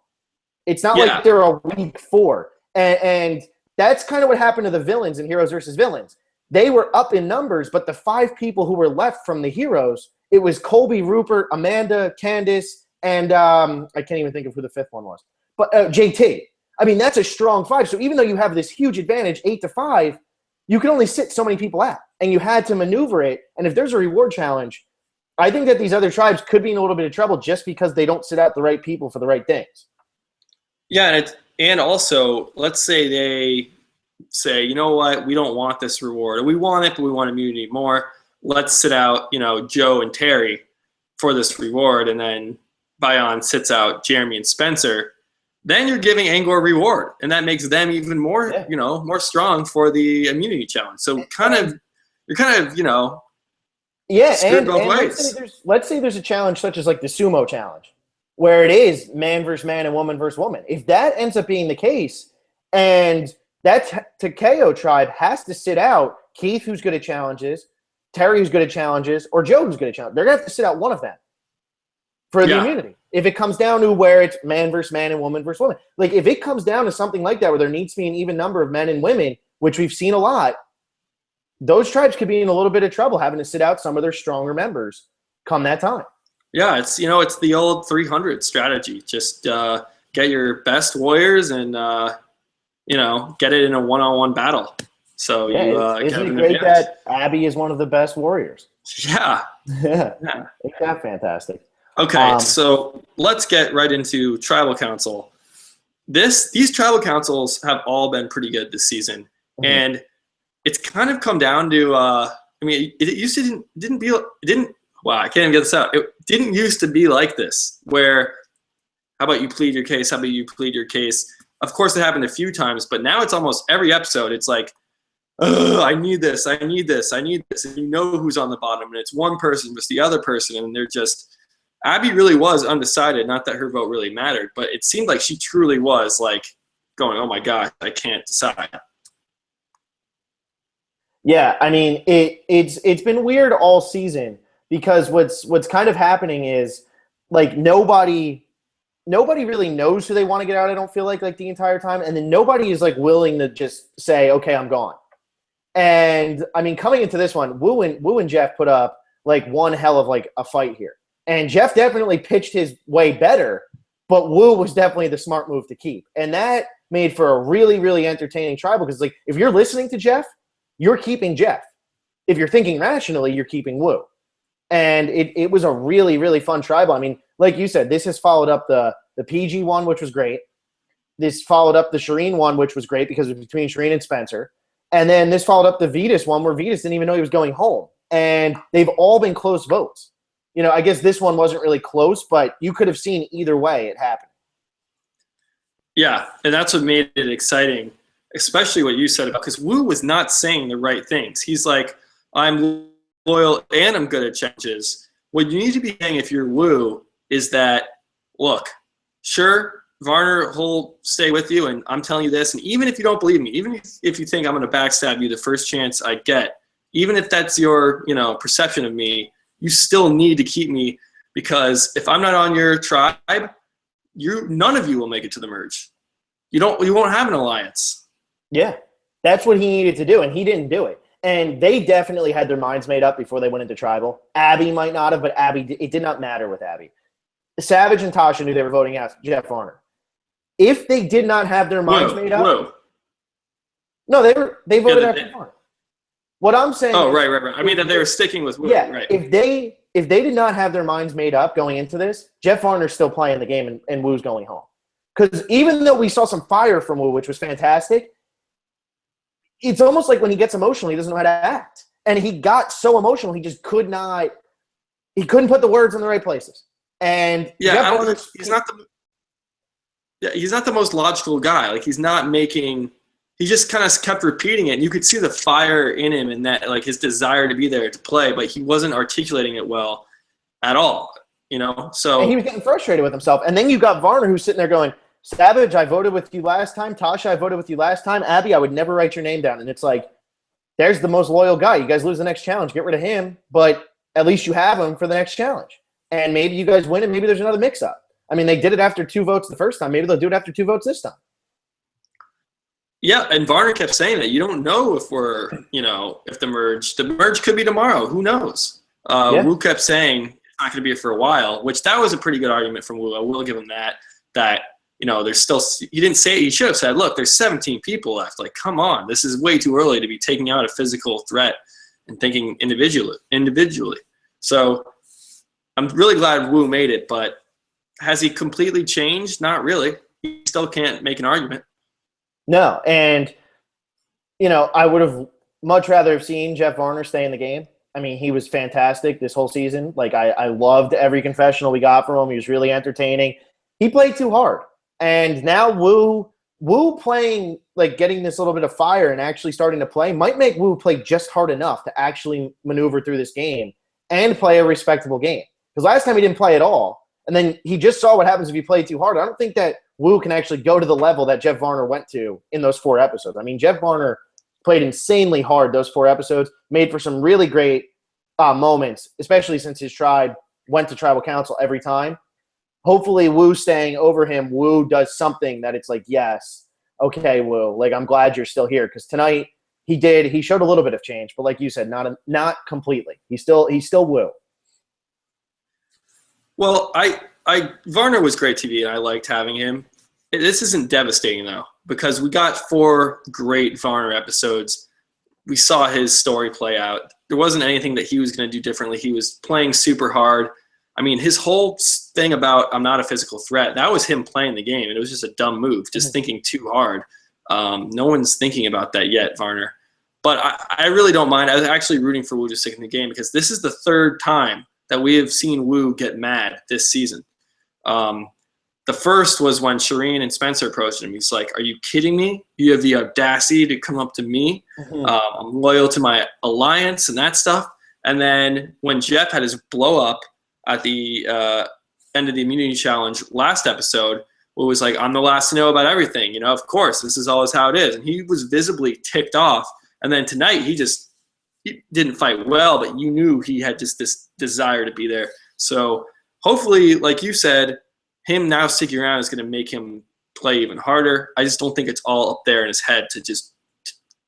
It's not like they're a weak 4, and that's kind of what happened to the villains in Heroes versus Villains. They were up in numbers, but the 5 people who were left from the heroes, it was Colby, Rupert, Amanda, Candace, and I can't even think of who the 5th one was. But JT. I mean, that's a strong 5. So even though you have this huge advantage, 8-5, you can only sit so many people out, and you had to maneuver it. And if there's a reward challenge, I think that these other tribes could be in a little bit of trouble just because they don't sit out the right people for the right things. Yeah, and also, let's say they say, you know what, we don't want this reward. Or we want it, but we want immunity more. Let's sit out, Joe and Terry for this reward, and then Bayan sits out Jeremy and Spencer. Then you're giving Angor a reward, and that makes them even more, more strong for the immunity challenge. So you're kind of, screwed both ways. Let's say there's a challenge such as like the sumo challenge, where it is man versus man and woman versus woman. If that ends up being the case, and that Takeo tribe has to sit out Keith, who's good at challenges, Terry, who's good at challenges, or Joe, who's good at challenges, they're going to have to sit out one of them for the immunity. If it comes down to where it's man versus man and woman versus woman. Like, if it comes down to something like that where there needs to be an even number of men and women, which we've seen a lot, those tribes could be in a little bit of trouble having to sit out some of their stronger members come that time. Yeah, it's it's the old 300 strategy. Just get your best warriors and get it in a one-on-one battle. So isn't it great that Abby is one of the best warriors? Yeah. Ain't that fantastic? Okay, so let's get right into Tribal Council. These Tribal Councils have all been pretty good this season, and it's kind of come down to. It used to didn't. Wow, I can't even get this out. It didn't used to be like this, where how about you plead your case? How about you plead your case? Of course, it happened a few times, but now it's almost every episode. It's like, I need this, I need this, I need this, and you know who's on the bottom, and it's one person versus the other person, and they're just. Abby really was undecided, not that her vote really mattered, but it seemed like she truly was like going, oh my gosh, I can't decide. Yeah, I mean, it's been weird all season because what's kind of happening is like nobody really knows who they want to get out, I don't feel like the entire time, and then nobody is like willing to just say, okay, I'm gone. And I mean, coming into this one, Wu and Jeff put up like one hell of like a fight here. And Jeff definitely pitched his way better, but Wu was definitely the smart move to keep. And that made for a really, really entertaining tribal because, like, if you're listening to Jeff, you're keeping Jeff. If you're thinking rationally, you're keeping Wu. And it was a really, really fun tribal. I mean, like you said, this has followed up the PG one, which was great. This followed up the Shireen one, which was great because it was between Shireen and Spencer. And then this followed up the Vetus one where Vetus didn't even know he was going home. And they've all been close votes. I guess this one wasn't really close, but you could have seen either way it happened. Yeah, and that's what made it exciting, especially what you said about, because Wu was not saying the right things. He's like, I'm loyal and I'm good at challenges. What you need to be saying if you're Wu is that, look, sure, Varner will stay with you, and I'm telling you this, and even if you don't believe me, even if you think I'm going to backstab you the first chance I get, even if that's your perception of me, you still need to keep me, because if I'm not on your tribe, none of you will make it to the merge. You won't have an alliance. Yeah, that's what he needed to do, and he didn't do it. And they definitely had their minds made up before they went into tribal. Abby might not have, but it did not matter with Abby. Savage and Tasha knew they were voting out Jeff Varner. If they did not have their minds made up, no, they voted out Jeff Varner. What I'm saying. Oh, right. I mean that they were sticking with Wu. Yeah, right. If they did not have their minds made up going into this, Jeff Varner's still playing the game and Wu's going home. Because even though we saw some fire from Wu, which was fantastic, it's almost like when he gets emotional, he doesn't know how to act. And he got so emotional, he just couldn't put the words in the right places. And Yeah, Jeff Varner's, he's not the most logical guy. Like he's not making. He just kind of kept repeating it. And you could see the fire in him and that like his desire to be there to play, but he wasn't articulating it well at all. So and he was getting frustrated with himself. And then you got Varner who's sitting there going, Savage, I voted with you last time. Tasha, I voted with you last time. Abby, I would never write your name down. And it's like, there's the most loyal guy. You guys lose the next challenge. Get rid of him, but at least you have him for the next challenge. And maybe you guys win and maybe there's another mix-up. I mean, they did it after 2 votes the first time. Maybe they'll do it after 2 votes this time. Yeah, and Varner kept saying that. You don't know if we're, if the merge could be tomorrow. Who knows? Wu kept saying it's not going to be for a while, which that was a pretty good argument from Wu. I will give him that, there's still, he didn't say it. He should have said, look, there's 17 people left. Like, come on. This is way too early to be taking out a physical threat and thinking individually. So I'm really glad Wu made it, but has he completely changed? Not really. He still can't make an argument. No, and, I would have much rather have seen Jeff Varner stay in the game. I mean, he was fantastic this whole season. Like, I loved every confessional we got from him. He was really entertaining. He played too hard. And now Wu playing, like, getting this little bit of fire and actually starting to play might make Wu play just hard enough to actually maneuver through this game and play a respectable game. Because last time he didn't play at all, and then he just saw what happens if you play too hard. I don't think that Wu can actually go to the level that Jeff Varner went to in those 4 episodes. I mean, Jeff Varner played insanely hard those 4 episodes, made for some really great moments, especially since his tribe went to tribal council every time. Hopefully, Wu staying over him, Wu does something that it's like, yes, okay, Wu, like, I'm glad you're still here. Because tonight he showed a little bit of change, but like you said, not completely. He's still Wu. Well, Varner was great TV, and I liked having him. This isn't devastating, though, because we got 4 great Varner episodes. We saw his story play out. There wasn't anything that he was going to do differently. He was playing super hard. I mean, his whole thing about I'm not a physical threat, that was him playing the game, and it was just a dumb move, just thinking too hard. No one's thinking about that yet, Varner. But I really don't mind. I was actually rooting for Wu to stick in the game because this is the 3rd time that we have seen Wu get mad this season. The first was when Shireen and Spencer approached him. He's like, are you kidding me? You have the audacity to come up to me? I'm loyal to my alliance and that stuff. And then when Jeff had his blow up at the end of the immunity challenge last episode, it was like, I'm the last to know about everything. Of course, this is always how it is. And he was visibly ticked off. And then tonight, he didn't fight well, but you knew he had just this desire to be there. So hopefully, like you said, him now sticking around is going to make him play even harder. I just don't think it's all up there in his head to just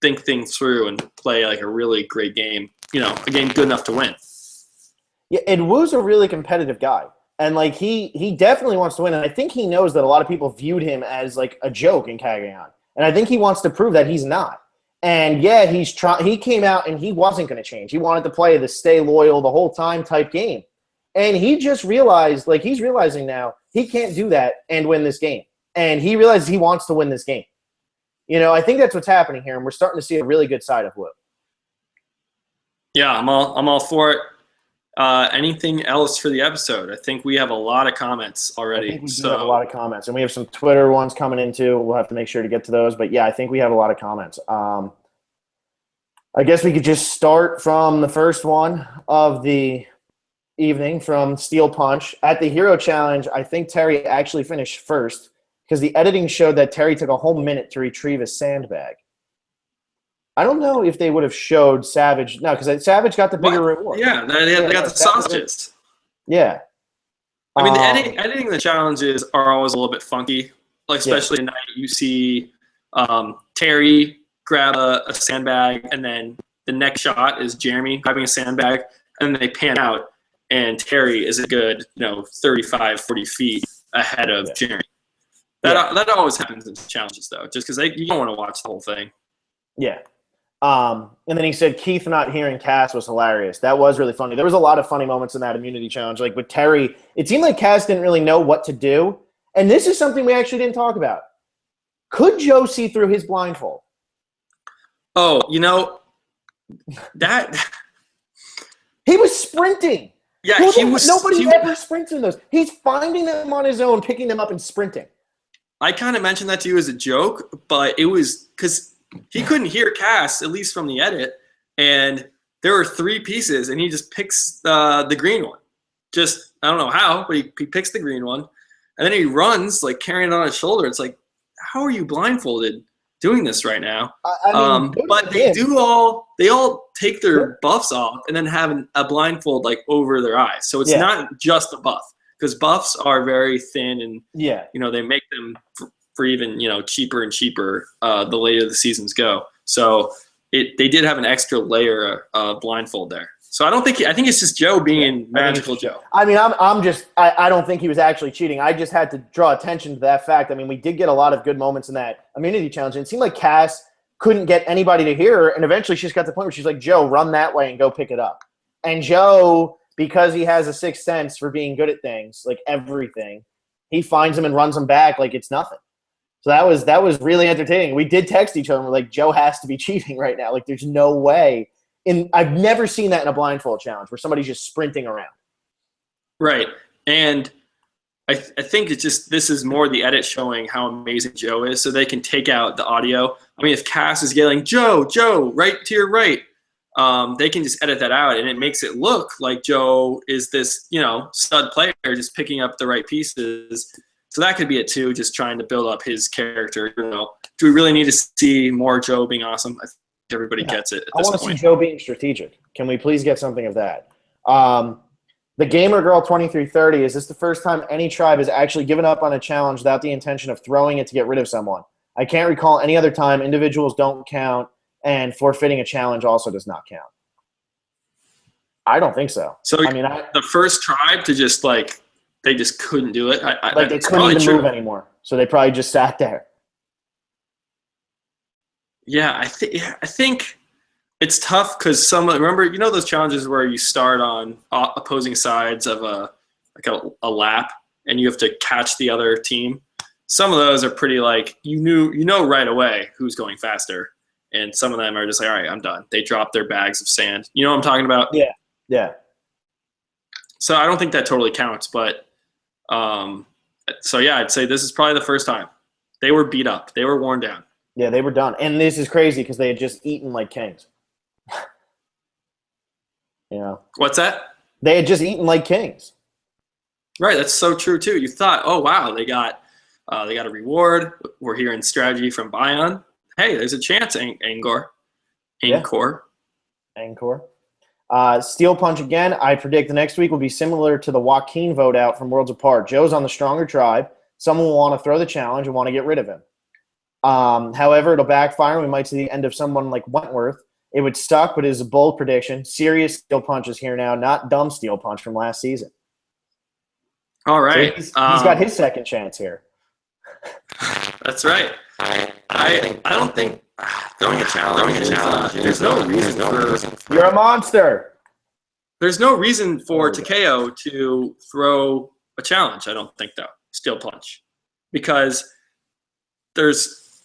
think things through and play like a really great game, a game good enough to win. Yeah, and Wu's a really competitive guy. And, like, he definitely wants to win. And I think he knows that a lot of people viewed him as, like, a joke in Cagayan. And I think he wants to prove that he's not. And, yeah, he came out and he wasn't going to change. He wanted to play the stay loyal the whole time type game. And he just realized, like, he's realizing now he can't do that and win this game. And he realizes he wants to win this game. I think that's what's happening here, and we're starting to see a really good side of Wu. Yeah, I'm all for it. Anything else for the episode? I think we have a lot of comments already. I think we do have a lot of comments, and we have some Twitter ones coming in too. We'll have to make sure to get to those. But, yeah, I think we have a lot of comments. I guess we could just start from the first one of the evening from Steel Punch. At the Hero Challenge, I think Terry actually finished first because the editing showed that Terry took a whole minute to retrieve a sandbag. I don't know if they would have showed Savage. No, because Savage got the bigger reward. Yeah, they got the sausages. Yeah. I mean, editing the challenges are always a little bit funky, like especially tonight you see Terry grab a sandbag, and then the next shot is Jeremy grabbing a sandbag, and then they pan out, and Terry is a good 35, 40 feet ahead of Jeremy. That always happens in challenges, though, just because you don't want to watch the whole thing. Yeah. And then he said Keith not hearing Cass was hilarious. That was really funny. There was a lot of funny moments in that immunity challenge. Like with Terry, it seemed like Cass didn't really know what to do. And this is something we actually didn't talk about. Could Joe see through his blindfold? Oh, that he was sprinting. Yeah, Nobody ever sprints in those. He's finding them on his own, picking them up, and sprinting. I kind of mentioned that to you as a joke, but it was because he couldn't hear Cass, at least from the edit, and there were 3 pieces, and he just picks the green one. Just, I don't know how, but he picks the green one, and then he runs, like, carrying it on his shoulder. It's like, how are you blindfolded doing this right now? But they all take their buffs off and then have a blindfold, like, over their eyes. So it's not just a buff, because buffs are very thin, and, they make them for even, cheaper and cheaper the later the seasons go. So they did have an extra layer of blindfold there. So I think it's just Joe being magical Joe. I mean, I don't think he was actually cheating. I just had to draw attention to that fact. I mean, we did get a lot of good moments in that immunity challenge. And it seemed like Cass couldn't get anybody to hear her. And eventually she just got to the point where she's like, Joe, run that way and go pick it up. And Joe, because he has a sixth sense for being good at things, like everything, he finds them and runs them back like it's nothing. So that was really entertaining. We did text each other and we're like, Joe has to be cheating right now. Like, there's no way. I've never seen that in a blindfold challenge where somebody's just sprinting around. Right. And I think it's just, this is more the edit showing how amazing Joe is, so they can take out the audio. I mean, if Cass is yelling, Joe, right to your right, they can just edit that out, and it makes it look like Joe is this, stud player just picking up the right pieces. So that could be it too, just trying to build up his character. Do we really need to see more Joe being awesome? I think everybody gets it at this point. I want to see Joe being strategic. Can we please get something of that? The Gamer Girl 2330, is this the first time any tribe has actually given up on a challenge without the intention of throwing it to get rid of someone? I can't recall any other time. Individuals don't count, and forfeiting a challenge also does not count. I don't think so. So the first tribe to just they just couldn't do it. They couldn't even move anymore, so they probably just sat there. Yeah, I think it's tough because remember, those challenges where you start on opposing sides of a lap and you have to catch the other team. Some of those are pretty you know right away who's going faster, and some of them are just like, all right, I'm done. They drop their bags of sand. You know what I'm talking about? Yeah. So I don't think that totally counts, but I'd say this is probably the first time. They were beat up. They were worn down. Yeah, they were done. And this is crazy because they had just eaten like kings. What's that? They had just eaten like kings. Right, that's so true too. You thought, oh wow, they got a reward. We're hearing strategy from Bion. Hey, there's a chance, Angkor. Steel Punch again. I predict the next week will be similar to the Joaquin vote out from Worlds Apart. Joe's on the stronger tribe. Someone will want to throw the challenge and want to get rid of him. However, it'll backfire. We might see the end of someone like Wentworth. It would suck, but it is a bold prediction. Serious Steel Punch is here now, not dumb Steel Punch from last season. All right. So he's got his second chance here. That's right. I don't think throwing a challenge. There's no reason for. You're a monster. There's no reason for Takeo to throw a challenge. I don't think though. Steel Punch, because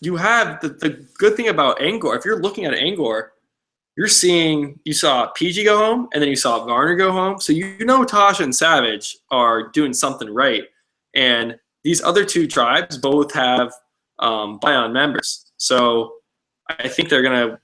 you have the good thing about Angkor. If you're looking at Angkor, you saw PG go home, and then you saw Varner go home. So Tasha and Savage are doing something right. And these other two tribes both have Bion members. So I think they're going to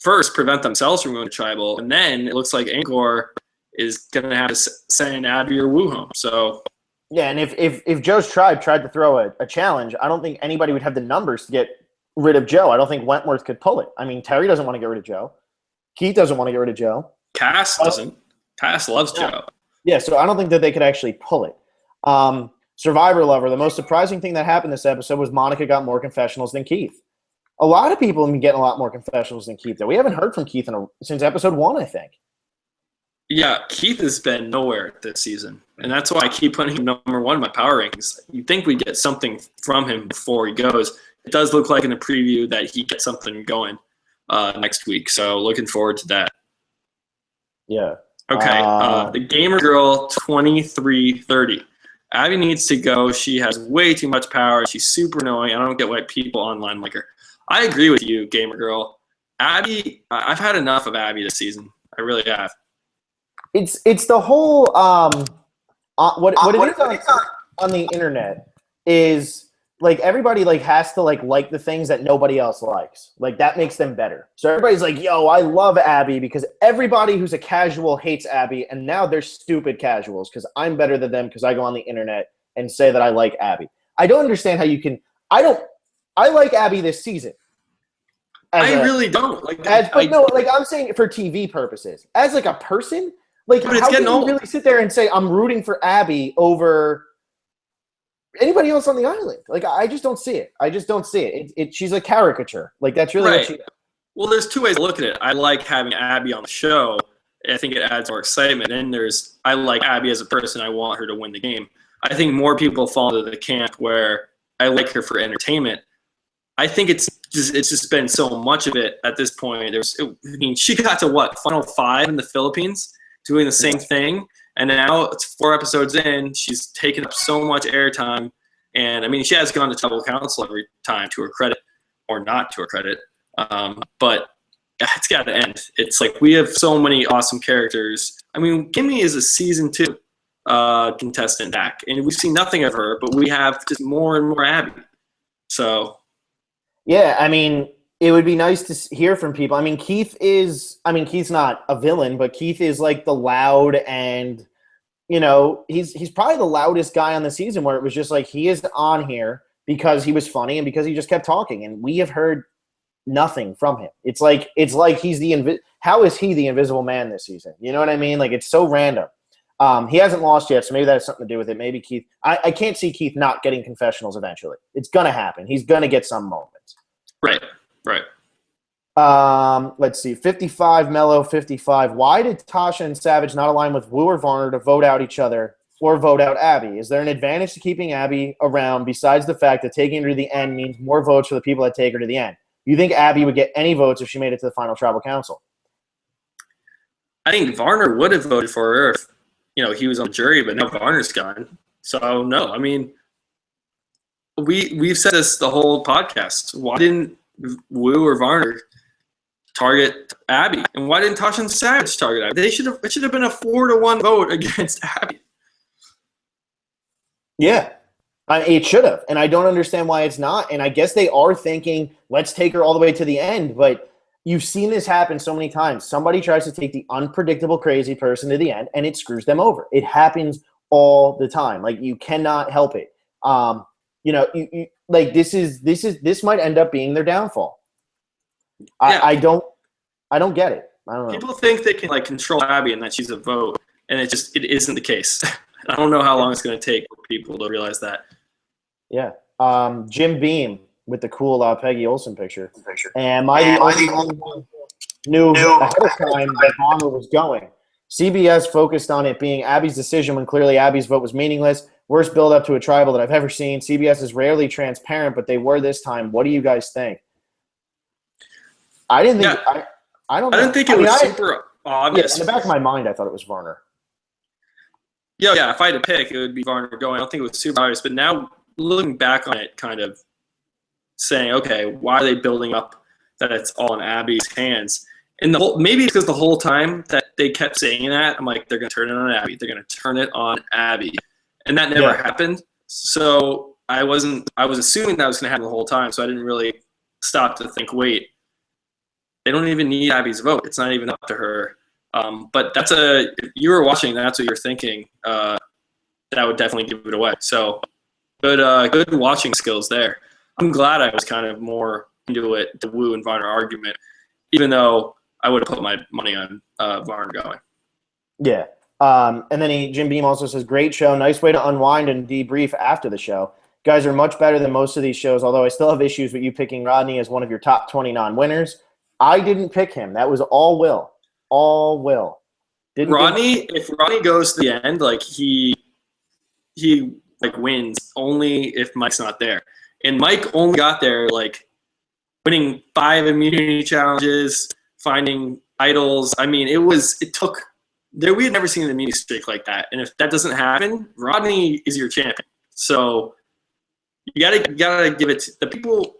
first prevent themselves from going to tribal. And then it looks like Angkor is going to have to send Abby or Wu home. So yeah, and if Joe's tribe tried to throw a challenge, I don't think anybody would have the numbers to get rid of Joe. I don't think Wentworth could pull it. I mean, Terry doesn't want to get rid of Joe. Keith doesn't want to get rid of Joe. Cass doesn't. Cass loves Joe. Yeah, so I don't think that they could actually pull it. Survivor Lover, the most surprising thing that happened this episode was Monica got more confessionals than Keith. A lot of people have been getting a lot more confessionals than Keith, though. We haven't heard from Keith since episode 1, I think. Yeah, Keith has been nowhere this season, and that's why I keep putting him number 1 in my power rankings. You'd think we'd get something from him before he goes. It does look like in the preview that he gets something going next week, so looking forward to that. Yeah. Okay, the Gamer Girl 2330. Abby needs to go. She has way too much power. She's super annoying. I don't get why people online like her. I agree with you, Gamer Girl. Abby, I've had enough of Abby this season. I really have. It's the whole what it is on the internet is like everybody like has to like the things that nobody else likes. Like that makes them better. So everybody's like, "Yo, I love Abby," because everybody who's a casual hates Abby, and now they're stupid casuals because I'm better than them because I go on the internet and say that I like Abby. I don't understand how you can. I like Abby this season. Really don't like. No, like I'm saying for TV purposes, as like a person, like But it's how can getting you old. really sit there and say I'm rooting for Abby over anybody else on the island? Like I just don't see it. I just don't see it. She's a caricature. Like that's really what Right. she is. Well, there's two ways to look at it. I like having Abby on the show. I think it adds more excitement. And I like Abby as a person. I want her to win the game. I think more people fall into the camp where I like her for entertainment. I think it's just been so much of it at this point. She got to what, Final 5 in the Philippines, doing the same thing, and now it's 4 episodes in. She's taken up so much airtime, and I mean, she has gone to tribal council every time, to her credit, or not to her credit. But it's got to end. It's like we have so many awesome characters. I mean, Kimmy is a season 2 contestant back, and we've seen nothing of her, but we have just more and more Abby. So. Yeah, I mean, it would be nice to hear from people. I mean, Keith's not a villain, but Keith is like the loud and, you know, he's probably the loudest guy on the season where it was just like he is on here because he was funny and because he just kept talking. And we have heard nothing from him. It's like he's how is he the invisible man this season? You know what I mean? Like it's so random. He hasn't lost yet, so maybe that has something to do with it. Maybe Keith. I can't see Keith not getting confessionals eventually. It's gonna happen. He's gonna get some moments. Right. Let's see. 55 Mellow 55. Why did Tasha and Savage not align with Wu or Varner to vote out each other or vote out Abby? Is there an advantage to keeping Abby around besides the fact that taking her to the end means more votes for the people that take her to the end? Do you think Abby would get any votes if she made it to the final tribal council? I think Varner would have voted for her if, he was on the jury, but now Varner's gone. So, no. I mean, we've said this the whole podcast. Why didn't Wu or Varner target Abby? And why didn't Tasha and Savage target Abby? It should have been a 4-1 vote against Abby. Yeah. It should have. And I don't understand why it's not. And I guess they are thinking, let's take her all the way to the end. But you've seen this happen so many times. Somebody tries to take the unpredictable, crazy person to the end, and it screws them over. It happens all the time. Like, you cannot help it. This might end up being their downfall. Yeah. I don't get it. I don't know. People think they can control Abby and that she's a vote, and it isn't the case. I don't know how long it's going to take for people to realize that. Yeah. Jim Beam with the cool Peggy Olson picture. And the only one knew ahead of time that Varner was going. CBS focused on it being Abby's decision when clearly Abby's vote was meaningless. Worst build-up to a tribal that I've ever seen. CBS is rarely transparent, but they were this time. What do you guys think? I didn't think. Yeah. I don't know. I didn't think it was super obvious. Yeah, in the back of my mind, I thought it was Varner. Yeah. If I had to pick, it would be Varner going. I don't think it was super obvious. But now, looking back on it, kind of saying, okay, why are they building up that it's all in Abby's hands? And maybe it's because the whole time that they kept saying that, I'm like, they're going to turn it on Abby. They're going to turn it on Abby. And that never happened. So I was assuming that was going to happen the whole time. So I didn't really stop to think, wait, they don't even need Abby's vote. It's not even up to her. But if you were watching, that's what you're thinking. That would definitely give it away. So good watching skills there. I'm glad I was kind of more into it, the Wu and Varner argument, even though I would have put my money on Varner going. Yeah. And then Jim Beam also says, great show. Nice way to unwind and debrief after the show. Guys are much better than most of these shows, although I still have issues with you picking Rodney as one of your top 20 non-winners. I didn't pick him. That was all Will. All Will. If Rodney goes to the end, he wins only if Mike's not there. And Mike only got there winning 5 immunity challenges, finding idols. I mean, we had never seen an immunity streak like that. And if that doesn't happen, Rodney is your champion. So you gotta give it to the people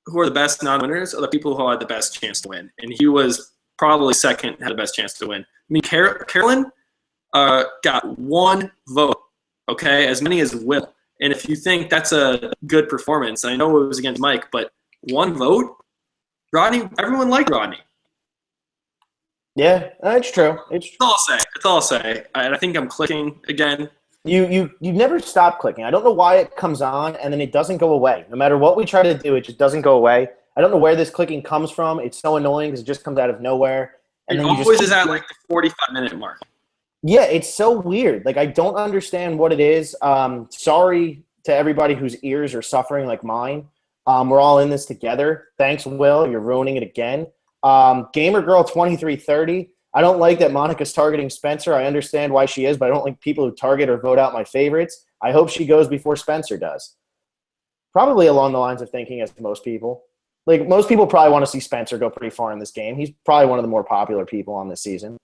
who are the best non-winners are the people who had the best chance to win. And he was probably second, had the best chance to win. I mean, Carolyn, got one vote, okay, as many as Will. And if you think that's a good performance, I know it was against Mike, but one vote, Rodney, everyone liked Rodney. Yeah, that's true. It's true. That's all I'll say. I think I'm clicking again. You never stop clicking. I don't know why it comes on and then it doesn't go away. No matter what we try to do, it just doesn't go away. I don't know where this clicking comes from. It's so annoying because it just comes out of nowhere. And It then always is at like the 45-minute mark. Yeah, it's so weird. Like, I don't understand what it is. Sorry to everybody whose ears are suffering like mine. We're all in this together. Thanks, Will. You're ruining it again. Gamer Girl 2330. I don't like that Monica's targeting Spencer. I understand why she is, but I don't like people who target or vote out my favorites. I hope she goes before Spencer does. Probably along the lines of thinking as most people. Like, most people probably want to see Spencer go pretty far in this game. He's probably one of the more popular people on this season.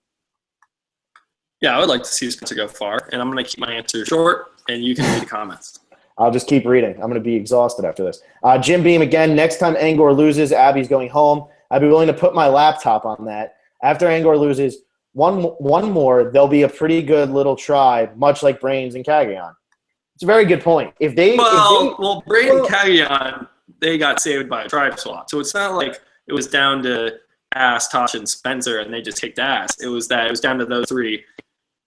Yeah, I would like to see Spencer go far, and I'm going to keep my answer short, and you can read the comments. I'll just keep reading. I'm going to be exhausted after this. Jim Beam again. Next time Angor loses, Abby's going home. I'd be willing to put my laptop on that. After Angor loses one more, there'll be a pretty good little tribe, much like Brains and Kagayan. It's a very good point. Brain and Kagayan, they got saved by a tribe swap. So it's not like it was down to Ass, Tosh, and Spencer, and they just kicked ass. It was down to those three.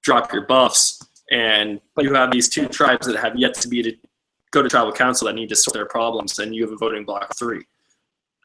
Drop your buffs, and you have these two tribes that have yet to go to tribal council that need to sort their problems, and you have a voting block of 3.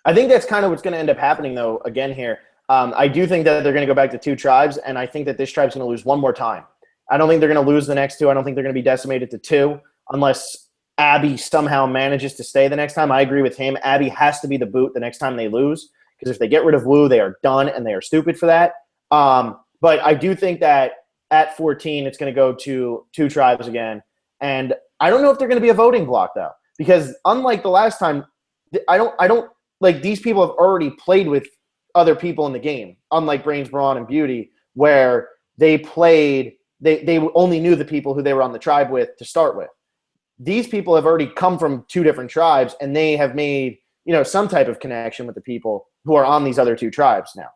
I think that's kind of what's going to end up happening, though, again here. I do think that they're going to go back to 2 tribes, and I think that this tribe's going to lose one more time. I don't think they're going to lose the next 2. I don't think they're going to be decimated to 2 unless Abby somehow manages to stay the next time. I agree with him. Abby has to be the boot the next time they lose, because if they get rid of Wu, they are done, and they are stupid for that. But I do think that at 14, it's going to go to 2 tribes again. And I don't know if they're going to be a voting block, though, because unlike the last time, I don't like these people have already played with other people in the game, unlike Brains, Brawn, and Beauty, where they only knew the people who they were on the tribe with to start with. These people have already come from 2 different tribes, and they have made, some type of connection with the people who are on these other 2 tribes now.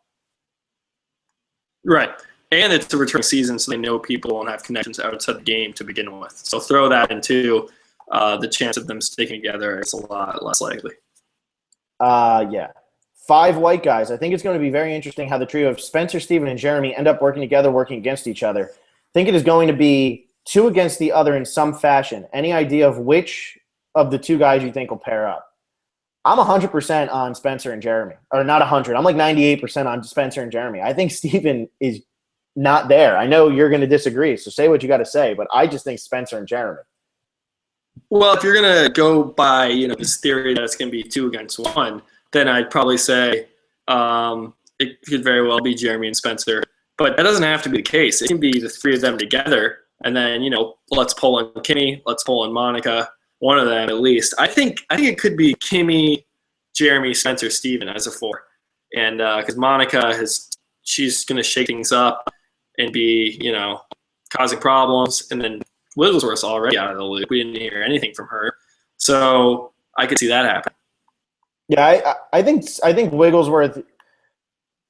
Right. And it's a return season, so they know people and have connections outside the game to begin with. So throw that into the chance of them sticking together is a lot less likely. Yeah. 5 white guys. I think it's going to be very interesting how the trio of Spencer, Steven, and Jeremy end up working together, working against each other. I think it is going to be 2 against the other in some fashion. Any idea of which of the 2 guys you think will pair up? I'm 100% on Spencer and Jeremy. Or not 100. I'm like 98% on Spencer and Jeremy. I think Steven is not there. I know you're going to disagree, so say what you got to say, but I just think Spencer and Jeremy. Well, if you're going to go by, this theory that it's going to be 2 against 1, then I'd probably say it could very well be Jeremy and Spencer. But that doesn't have to be the case. It can be the 3 of them together, and then, let's pull in Kimmy, let's pull in Monica, one of them at least. I think it could be Kimmy, Jeremy, Spencer, Steven as a 4. And because Monica she's going to shake things up and be, causing problems. And then Wigglesworth's already out of the loop. We didn't hear anything from her. So I could see that happen. Yeah, I think Wigglesworth,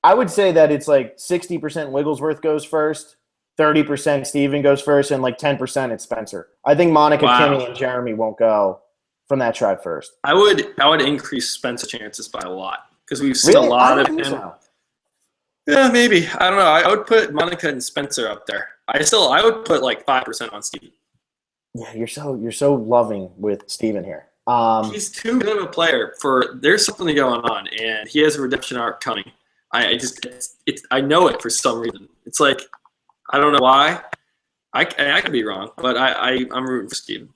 I would say that it's like 60% Wigglesworth goes first, 30% Steven goes first, and like 10% it's Spencer. I think Monica, Kimmy, and Jeremy won't go from that tribe first. I would increase Spencer's chances by a lot because we've seen a lot of him. So. Yeah, maybe. I don't know. I would put Monica and Spencer up there. I would put like 5% on Steven. Yeah, you're so loving with Steven here. He's too good of a player there's something going on, and he has a redemption arc coming. I know it for some reason. It's like I don't know why. I could be wrong, but I'm rooting for Steven.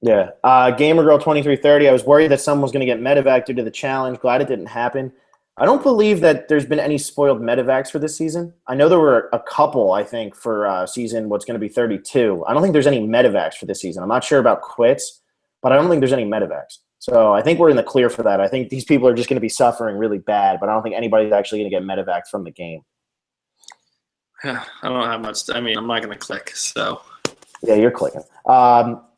Yeah. Gamer Girl 2330. I was worried that someone was going to get medevac due to the challenge. Glad it didn't happen. I don't believe that there's been any spoiled medevacs for this season. I know there were a couple, I think, for season what's going to be 32. I don't think there's any medevacs for this season. I'm not sure about quits, but I don't think there's any medevacs. So I think we're in the clear for that. I think these people are just going to be suffering really bad, but I don't think anybody's actually going to get medevacs from the game. I don't have much. I'm not going to click, so. Yeah, you're clicking.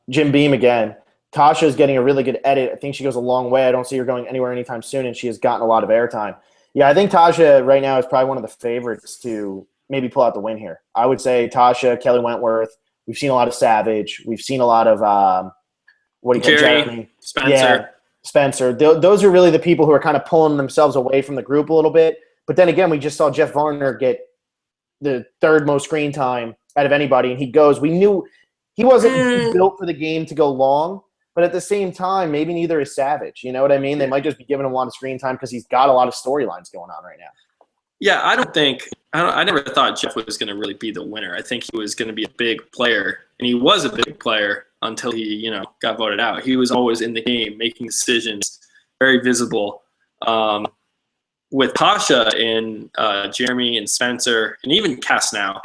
Jim Beam again. Tasha is getting a really good edit. I think she goes a long way. I don't see her going anywhere anytime soon, and she has gotten a lot of airtime. Yeah, I think Tasha right now is probably one of the favorites to, maybe pull out the win here. I would say Tasha, Kelly Wentworth. We've seen a lot of Savage. We've seen a lot of Jeremy, Spencer. Yeah, Spencer. Those are really the people who are kind of pulling themselves away from the group a little bit. But then again, we just saw Jeff Varner get the third most screen time out of anybody, and he goes. We knew he wasn't built for the game to go long, but at the same time, maybe neither is Savage. You know what I mean? They might just be giving him a lot of screen time because he's got a lot of storylines going on right now. Yeah, I never thought Jeff was going to really be the winner. I think he was going to be a big player, and he was a big player until he, got voted out. He was always in the game, making decisions, very visible. With Tasha and Jeremy and Spencer and even Cass now,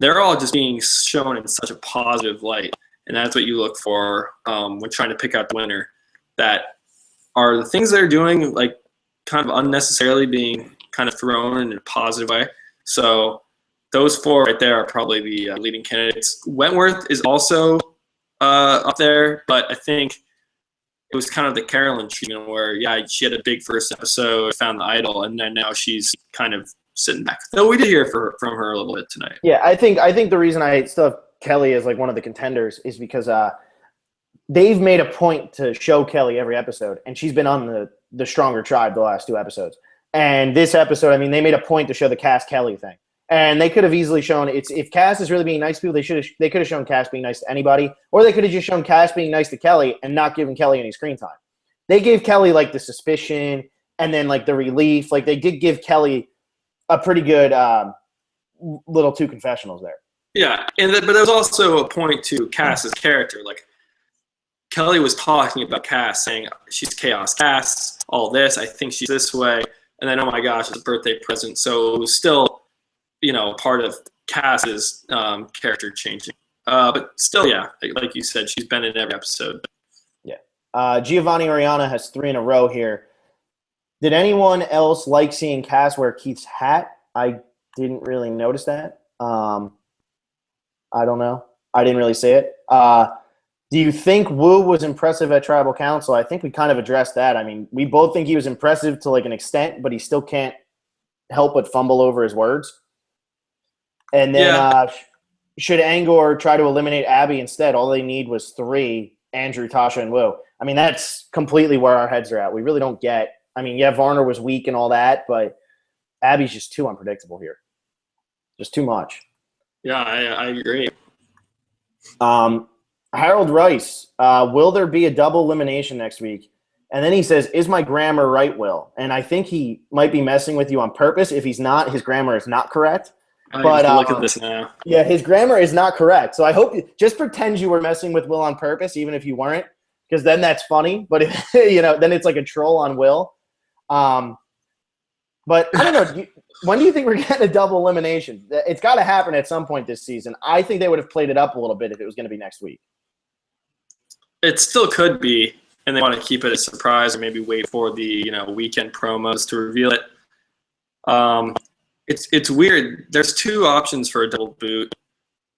they're all just being shown in such a positive light, and that's what you look for when trying to pick out the winner. That are the things they're doing, like kind of unnecessarily being kind of thrown in a positive way. So those four right there are probably the leading candidates. Wentworth is also up there, but I think it was kind of the Carolyn treatment where, she had a big first episode, found the idol, and then now she's kind of sitting back. Though we did hear from her a little bit tonight. Yeah, I think the reason I still have Kelly as like one of the contenders is because they've made a point to show Kelly every episode, and she's been on the Stronger Tribe the last 2 episodes. And this episode, I mean, they made a point to show the Cass Kelly thing. And they could have easily shown if Cass is really being nice to people, they could have shown Cass being nice to anybody, or they could have just shown Cass being nice to Kelly and not giving Kelly any screen time. They gave Kelly like the suspicion and then like the relief. Like they did give Kelly a pretty good little 2 confessionals there. Yeah, but there's also a point to Cass's character. Like Kelly was talking about Cass, saying she's Chaos Cass, all this. I think she's this way. And then, oh my gosh, it's a birthday present. So it was still, part of Cass's character changing. But still, like you said, she's been in every episode. Yeah. Giovanni Oriana has 3 in a row here. Did anyone else like seeing Cass wear Keith's hat? I didn't really notice that. I don't know. I didn't really see it. Do you think Wu was impressive at Tribal Council? I think we kind of addressed that. I mean, we both think he was impressive to like an extent, but he still can't help but fumble over his words. And then should Angor try to eliminate Abby instead? All they need was 3, Andrew, Tasha, and Wu. I mean, that's completely where our heads are at. We really don't get – I mean, Varner was weak and all that, but Abby's just too unpredictable here. Just too much. Yeah, I agree. Harold Rice, will there be a double elimination next week? And then he says, is my grammar right, Will? And I think he might be messing with you on purpose. If he's not, his grammar is not correct. But look at this now. Yeah, his grammar is not correct. So I hope just pretend you were messing with Will on purpose, even if you weren't, because then that's funny. But if, then it's like a troll on Will. But I don't know. When do you think we're getting a double elimination? It's got to happen at some point this season. I think they would have played it up a little bit if it was going to be next week. It still could be, and they want to keep it a surprise or maybe wait for the weekend promos to reveal it. It's weird. There's 2 options for a double boot.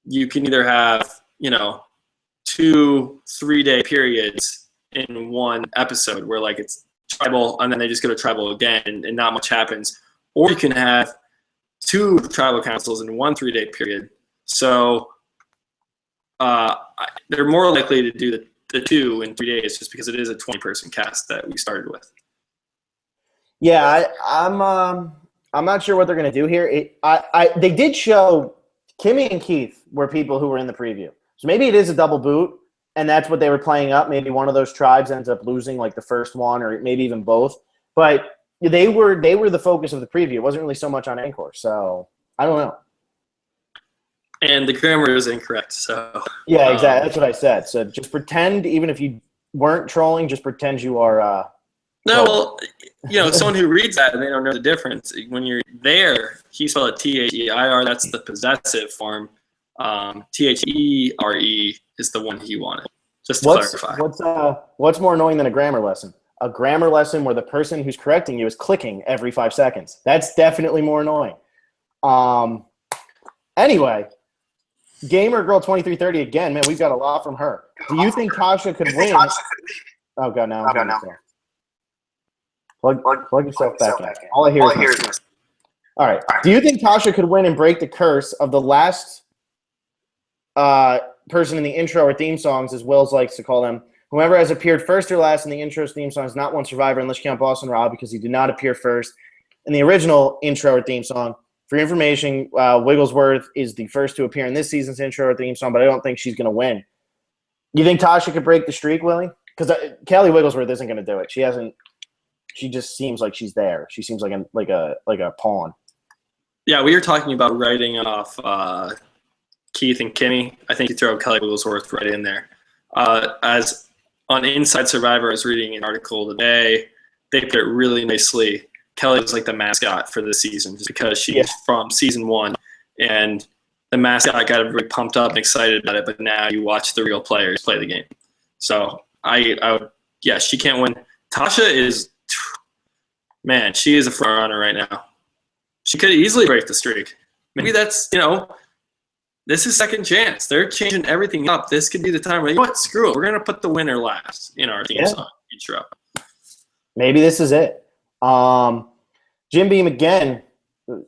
You can either have 2 3-day periods in one episode where like it's tribal and then they just go to tribal again and not much happens, or you can have 2 tribal councils in one 3-day period. So they're more likely to do the 2 in 3 days just because it is a 20-person cast that we started with. Yeah, I'm not sure what they're going to do here. They did show Kimmy and Keith were people who were in the preview. So maybe it is a double boot, and that's what they were playing up. Maybe one of those tribes ends up losing like the first one or maybe even both. But they were the focus of the preview. It wasn't really so much on Angkor. So I don't know. And the grammar is incorrect. So yeah, exactly. That's what I said. So just pretend, even if you weren't trolling, just pretend you are. No, well, someone who reads that and they don't know the difference. When you're there, he spelled it T-H-E-I-R. That's the possessive form. T-H-E-R-E is the one he wanted. Just to clarify. What's more annoying than a grammar lesson? A grammar lesson where the person who's correcting you is clicking every 5 seconds. That's definitely more annoying. Anyway, Gamer Girl 2330 again. Man, we've got a lot from her. Do you think Tasha could win? Oh god, now. Plug yourself back in. All I hear is All right. Do you think Tasha could win and break the curse of the last person in the intro or theme songs, as Wills likes to call them? Whoever has appeared first or last in the intro theme song has not won Survivor unless you count Boston Rob because he did not appear first in the original intro or theme song. For your information, Wigglesworth is the first to appear in this season's intro or theme song, but I don't think she's going to win. You think Tasha could break the streak, Willie? Because Kelly Wigglesworth isn't going to do it. She hasn't. She just seems like she's there. She seems like a pawn. Yeah, we were talking about writing off Keith and Kimmy. I think you throw Kelly Wigglesworth right in there. As on Inside Survivor, I was reading an article today. They put it really nicely. Kelly was like the mascot for this season just because she's from season 1, and the mascot got everybody pumped up and excited about it. But now you watch the real players play the game. So I would, she can't win. Tasha is, man, she is a front runner right now. She could easily break the streak. Maybe that's, this is second chance. They're changing everything up. This could be the time where, screw it. We're going to put the winner last in our team song each row. Maybe this is it. Jim Beam again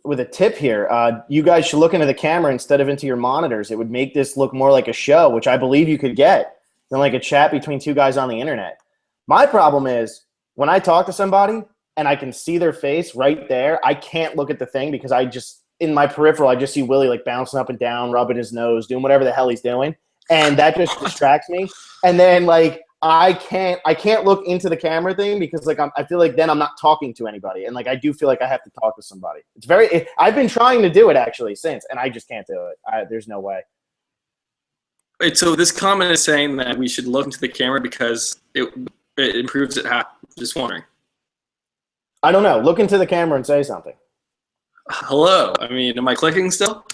with a tip here. You guys should look into the camera instead of into your monitors. It would make this look more like a show, which I believe you could get, than like a chat between two guys on the internet. My problem is when I talk to somebody and I can see their face right there, I can't look at the thing because in my peripheral, I just see Willie like bouncing up and down, rubbing his nose, doing whatever the hell he's doing. And that just distracts me. And then like, I can't look into the camera thing because like I feel like then I'm not talking to anybody, and like I do feel like I have to talk to somebody. I've been trying to do it actually since, and I just can't do it. There's no way. Wait, so this comment is saying that we should look into the camera because it improves it. How? Just wondering. I don't know. Look into the camera and say something. Hello. I mean, am I clicking still?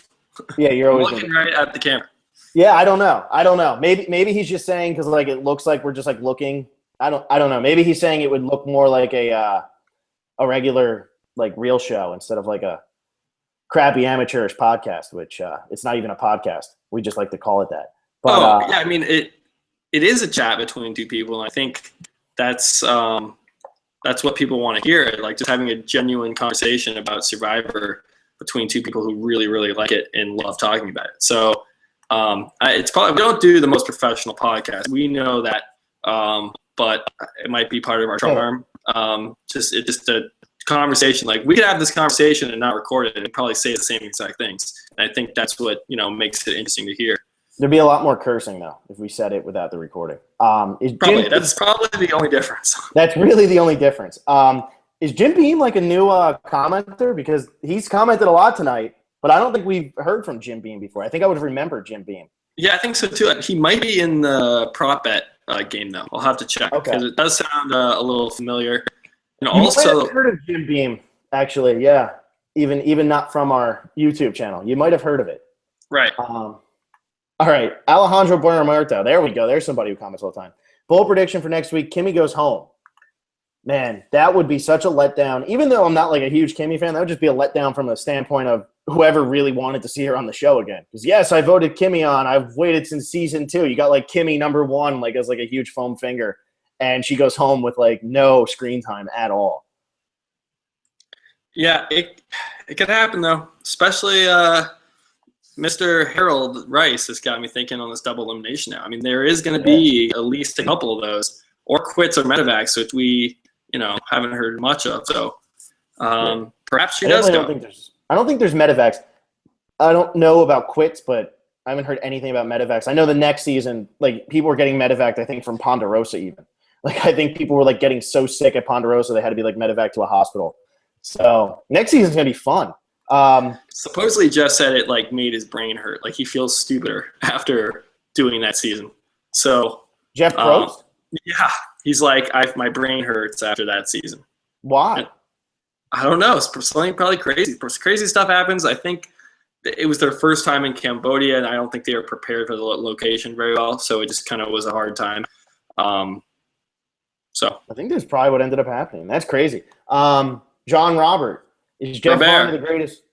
Yeah, you're always looking right at the camera. Yeah, I don't know. Maybe he's just saying because like it looks like we're just like looking. I don't know. Maybe he's saying it would look more like a regular like real show instead of like a crappy amateurish podcast, which it's not even a podcast. We just like to call it that. But, I mean it is a chat between two people, and I think that's what people want to hear. Like just having a genuine conversation about Survivor between two people who really, really like it and love talking about it. So. It's probably we don't do the most professional podcast. We know that, but it might be part of our charm. Just a conversation. Like we could have this conversation and not record it and probably say the same exact things. And I think that's what makes it interesting to hear. There'd be a lot more cursing though if we said it without the recording. That's probably the only difference. That's really the only difference. Is Jim Beam like a new commenter because he's commented a lot tonight? But I don't think we've heard from Jim Beam before. I think I would have remembered Jim Beam. Yeah, I think so too. He might be in the prop bet game though. I'll have to check because it does sound a little familiar. And you also, might have heard of Jim Beam, actually. Yeah, even not from our YouTube channel. You might have heard of it. Right. All right, Alejandro Buenamuerto. There we go. There's somebody who comments all the time. Bold prediction for next week: Kimmy goes home. Man, that would be such a letdown. Even though I'm not like a huge Kimmy fan, that would just be a letdown from the standpoint of whoever really wanted to see her on the show again. Because yes, I voted Kimmy on. I've waited since season 2. You got like Kimmy #1, like as like a huge foam finger, and she goes home with like no screen time at all. Yeah, it could happen though, especially Mr. Harold Rice has got me thinking on this double elimination now. I mean, there is going to be at least a couple of those, or quits or medevacs, which we haven't heard much of. So perhaps she does go. I don't think there's medevacs. I don't know about quits, but I haven't heard anything about medevacs. I know the next season, like people were getting medevaced, I think from Ponderosa even. Like I think people were like getting so sick at Ponderosa they had to be like medevaced to a hospital. So next season's gonna be fun. Supposedly Jeff said it like made his brain hurt. Like he feels stupider after doing that season. So Jeff Probst? Yeah, he's like, my brain hurts after that season. Why? And I don't know. Something probably crazy. Crazy stuff happens. I think it was their first time in Cambodia, and I don't think they were prepared for the location very well. So it just kind of was a hard time. So I think that's probably what ended up happening. That's crazy. John Robert. Is Jeff Varner the greatest?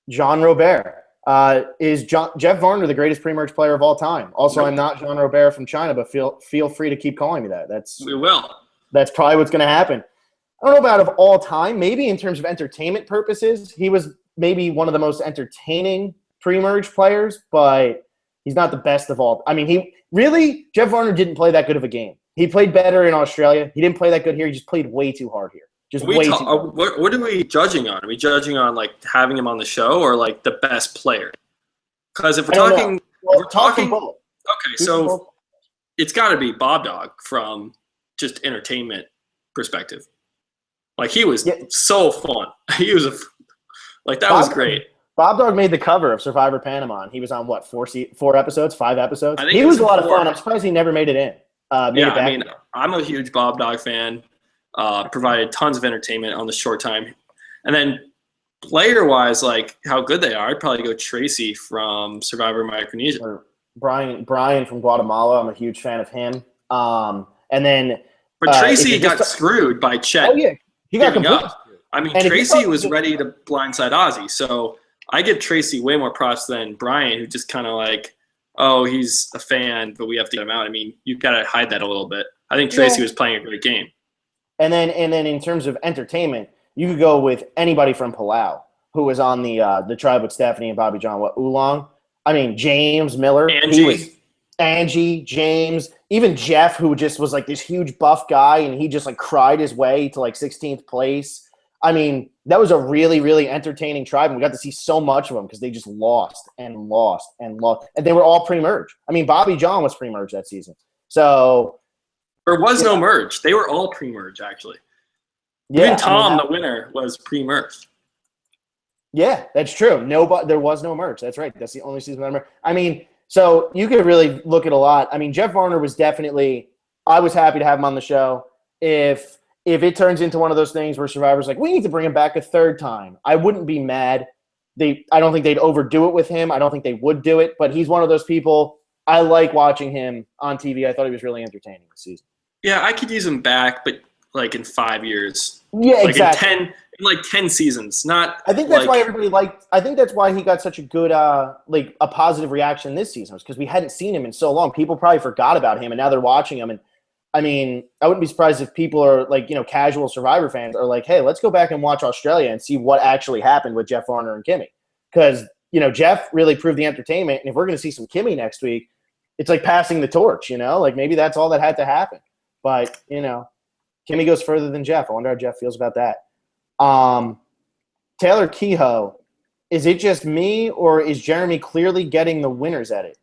John Robert. Is Jeff Varner the greatest pre-merge player of all time? Also, I'm not Jean Robert from China, but feel free to keep calling me that. We will. That's probably what's going to happen. I don't know about of all time. Maybe in terms of entertainment purposes, he was maybe one of the most entertaining pre-merge players, but he's not the best of all. I mean, Jeff Varner didn't play that good of a game. He played better in Australia. He didn't play that good here. He just played way too hard here. Just way too hard. What are we judging on? Are we judging on like having him on the show or like the best player? Because if we're talking, both. Okay, so it's got to be Bob Dog from just entertainment perspective. Like he was so fun. He was that was great. Bob Dog made the cover of Survivor Panama, and he was on what 5 episodes? I think he was a lot of fun. I'm surprised he never made it in. I mean, I'm a huge Bob Dog fan. Provided tons of entertainment on the short time, and then player-wise, like how good they are, I'd probably go Tracy from Survivor Micronesia. Or Brian from Guatemala. I'm a huge fan of him. And then, but Tracy got screwed by Chet. Oh yeah, he got completely screwed. I mean, Tracy was ready to blindside Ozzy, so I give Tracy way more props than Brian, who just kind of like, oh, he's a fan, but we have to get him out. I mean, you've got to hide that a little bit. I think Tracy was playing a great game. And then in terms of entertainment, you could go with anybody from Palau who was on the tribe with Stephanie and Bobby John. Oolong? I mean, James Miller. Angie, James, even Jeff, who just was like this huge buff guy, and he just like cried his way to like 16th place. I mean, that was a really, really entertaining tribe, and we got to see so much of them because they just lost and lost and lost. And they were all pre-merge. I mean, Bobby John was pre-merge that season. So there was no merge. They were all pre-merge, actually. Yeah, even Tom, the winner, was pre-merge. Yeah, that's true. There was no merge. That's right. That's the only season without merge. I mean, so you could really look at a lot. I mean, Jeff Varner was definitely – I was happy to have him on the show. If it turns into one of those things where Survivor's like, we need to bring him back a third time, I wouldn't be mad. I don't think they'd overdo it with him. I don't think they would do it. But he's one of those people – I like watching him on TV. I thought he was really entertaining this season. Yeah, I could use him back, but like in 5 years. Yeah, like exactly. In 10 seasons. Not. I think that's why everybody liked. I think that's why he got such a good, like a positive reaction this season, was because we hadn't seen him in so long. People probably forgot about him, and now they're watching him. And I mean, I wouldn't be surprised if people are like, casual Survivor fans are like, hey, let's go back and watch Australia and see what actually happened with Jeff Varner and Kimmy, because Jeff really proved the entertainment, and if we're going to see some Kimmy next week, it's like passing the torch. Like maybe that's all that had to happen. But Kimmy goes further than Jeff. I wonder how Jeff feels about that. Taylor Kehoe, is it just me, or is Jeremy clearly getting the winners at it?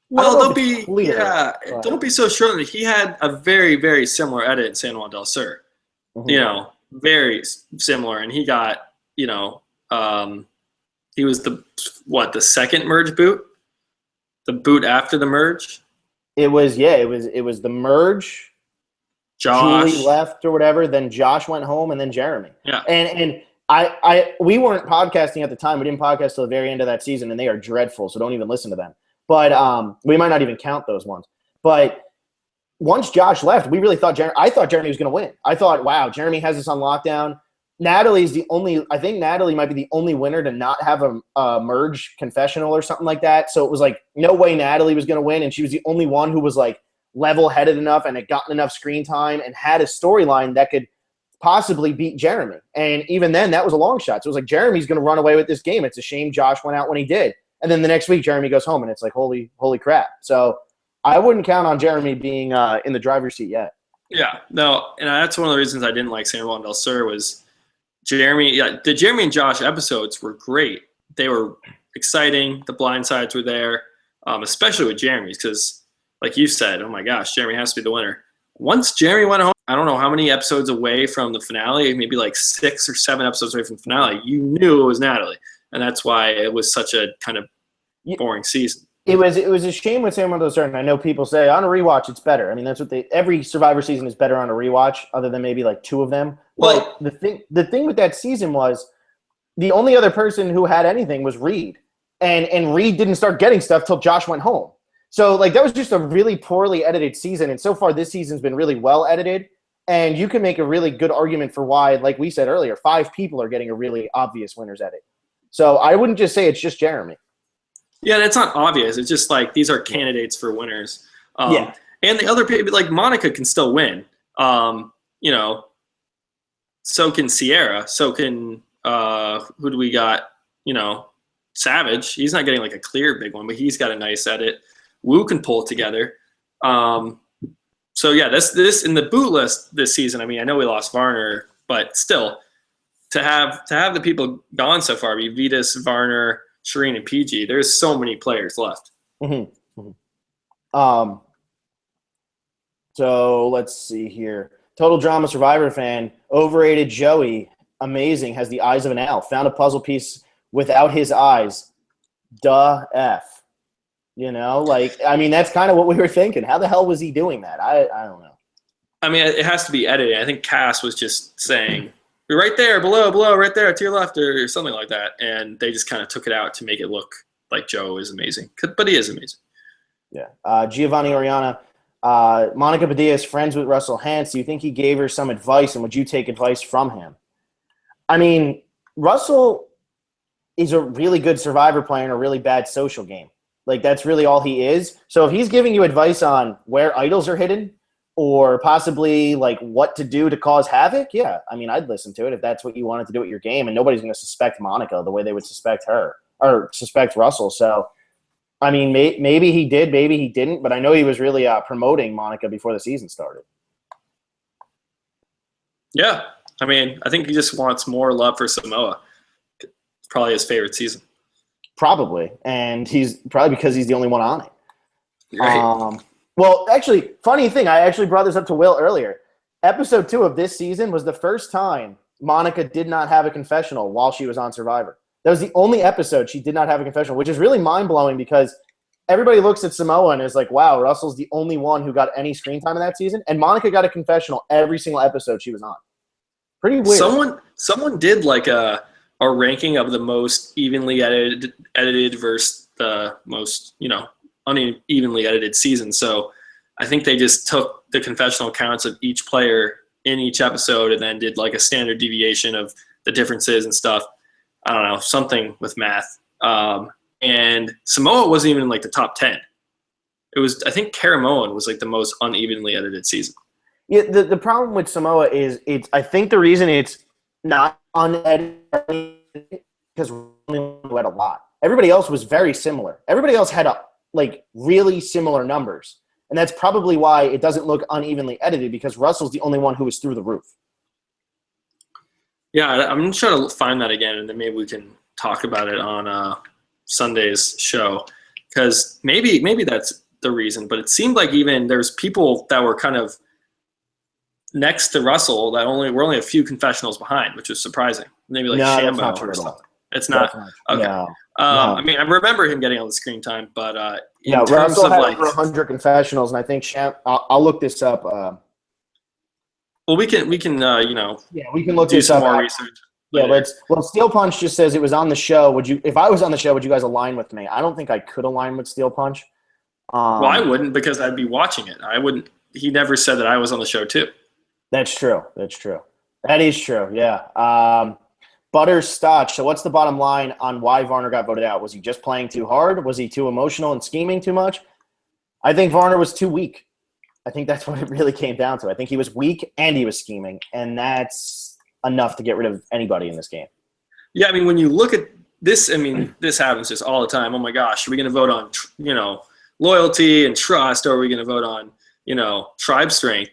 Well, don't be so sure that he had a very, very similar edit in San Juan del Sur. Mm-hmm. Very similar, and he got, he was the second merge boot, the boot after the merge. It was the merge. Josh. Julie left or whatever, then Josh went home, and then Jeremy. Yeah. And we weren't podcasting at the time. We didn't podcast till the very end of that season, and they are dreadful, so don't even listen to them. But we might not even count those ones. But once Josh left, we really thought I thought Jeremy was going to win. I thought, wow, Jeremy has this on lockdown. Natalie's I think Natalie might be the only winner to not have a merge confessional or something like that. So it was like, no way Natalie was going to win, and she was the only one who was like level-headed enough and had gotten enough screen time and had a storyline that could possibly beat Jeremy. And even then, that was a long shot. So it was like, Jeremy's going to run away with this game. It's a shame Josh went out when he did. And then the next week, Jeremy goes home, and it's like, holy crap. So I wouldn't count on Jeremy being in the driver's seat yet. Yeah, no, and that's one of the reasons I didn't like San Juan del Sur was Jeremy. Yeah, the Jeremy and Josh episodes were great. They were exciting. The blind sides were there, especially with Jeremy's, because like you said, oh my gosh, Jeremy has to be the winner. Once Jeremy went home, I don't know how many episodes away from the finale, maybe like 6 or 7 episodes away from the finale, you knew it was Natalie. And that's why it was such a kind of boring season. It was a shame with San Juan del Sur, and I know people say on a rewatch it's better. I mean, that's what every Survivor season is better on a rewatch, other than maybe like 2 of them. Well, the thing with that season was the only other person who had anything was Reed, and Reed didn't start getting stuff till Josh went home. So, like, that was just a really poorly edited season, and so far this season's been really well edited, and you can make a really good argument for why, like we said earlier, 5 people are getting a really obvious winner's edit. So I wouldn't just say it's just Jeremy. Yeah, that's not obvious. It's just like these are candidates for winners. And the other people, like Monica can still win. So can Sierra. So can who do we got? Savage. He's not getting like a clear big one, but he's got a nice edit. Wu can pull it together. So yeah, this in the boot list this season. I mean, I know we lost Varner, but still, to have the people gone so far, be Vitas, Varner, Shireen, and PG. There's so many players left. Mm-hmm. Mm-hmm. So let's see here. Total Drama Survivor fan, overrated Joey, amazing, has the eyes of an owl. Found a puzzle piece without his eyes. Duh F. I mean, that's kind of what we were thinking. How the hell was he doing that? I don't know. I mean, it has to be edited. I think Cass was just saying, "You're right there, below, right there, to your left," or something like that. And they just kind of took it out to make it look like Joe is amazing. But he is amazing. Yeah. Giovanni Oriana, Monica Padilla is friends with Russell Hantz. Do you think he gave her some advice, and would you take advice from him? I mean, Russell is a really good Survivor player in a really bad social game. Like, that's really all he is. So if he's giving you advice on where idols are hidden or possibly, like, what to do to cause havoc, yeah, I mean, I'd listen to it if that's what you wanted to do at your game, and nobody's going to suspect Monica the way they would suspect her or suspect Russell. So, I mean, maybe he did, maybe he didn't, but I know he was really promoting Monica before the season started. Yeah. I mean, I think he just wants more love for Samoa. It's probably his favorite season. Probably. And he's probably because he's the only one on it. Right. Well, actually, funny thing, I actually brought this up to Will earlier. Episode 2 of this season was the first time Monica did not have a confessional while she was on Survivor. That was the only episode she did not have a confessional, which is really mind-blowing because everybody looks at Samoa and is like, wow, Russell's the only one who got any screen time in that season. And Monica got a confessional every single episode she was on. Pretty weird. Someone did like a ranking of the most evenly edited versus the most, unevenly edited season. So I think they just took the confessional counts of each player in each episode and then did like a standard deviation of the differences and stuff. I don't know, something with math. And Samoa wasn't even in like the top 10. It was, I think Karamoan was like the most unevenly edited season. Yeah, the problem with Samoa is I think the reason it's not unedited because we had a lot. Everybody else was very similar. Everybody else had really similar numbers. And that's probably why it doesn't look unevenly edited because Russell's the only one who was through the roof. Yeah, I'm going to try to find that again, and then maybe we can talk about it on Sunday's show because maybe that's the reason. But it seemed like even there's people that were kind of next to Russell that were only a few confessionals behind, which was surprising. Maybe like Shambo or something. It's not. Okay. No. I mean, I remember him getting all the screen time, but in terms Russell of had like over 100 confessionals, and I think I'll look this up. Well, we can we can look do this some up. more research. Yeah, Steel Punch just says it was on the show. If I was on the show, would you guys align with me? I don't think I could align with Steel Punch. Well, I wouldn't because I'd be watching it. I wouldn't. He never said that I was on the show too. That's true. That is true. Yeah. Butter Stotch. So what's the bottom line on why Varner got voted out? Was he just playing too hard? Was he too emotional and scheming too much? I think Varner was too weak. I think that's what it really came down to. I think he was weak and he was scheming, and that's enough to get rid of anybody in this game. Yeah, I mean, when you look at this, I mean, this happens just all the time. Oh my gosh, are we going to vote on, loyalty and trust, or are we going to vote on, tribe strength?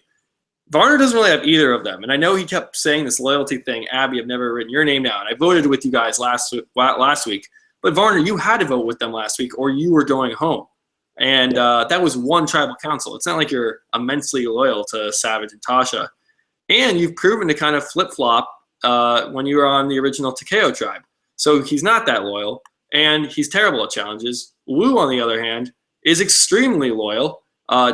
Varner doesn't really have either of them. And I know he kept saying this loyalty thing. Abby, I've never written your name down. I voted with you guys last week. But Varner, you had to vote with them last week or you were going home. And that was one tribal council. It's not like you're immensely loyal to Savage and Tasha. And you've proven to kind of flip-flop when you were on the original Takeo tribe. So he's not that loyal. And he's terrible at challenges. Wu, on the other hand, is extremely loyal.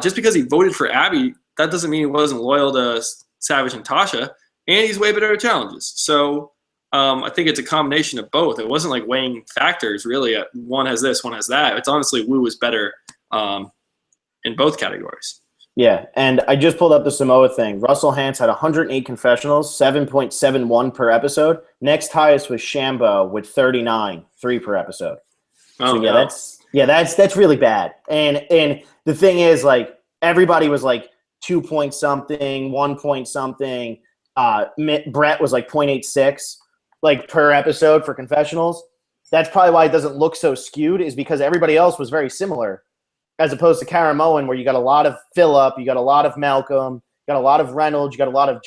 Just because he voted for Abby, that doesn't mean he wasn't loyal to Savage and Tasha, and he's way better at challenges. So I think it's a combination of both. It wasn't like weighing factors, really. One has this, one has that. It's honestly Wu is better in both categories. Yeah, and I just pulled up the Samoa thing. Russell Hantz had 108 confessionals, 7.71 per episode. Next highest was Shambo with 39, 3 per episode. Oh, so that's really bad. And the thing is, like, everybody was like 2 point something, 1 point something. Brett was like 0.86. like per episode for confessionals. That's probably why it doesn't look so skewed, is because everybody else was very similar, as opposed to Caramoan, where you got a lot of Phillip, you got a lot of Malcolm, you got a lot of Reynolds, you got a lot of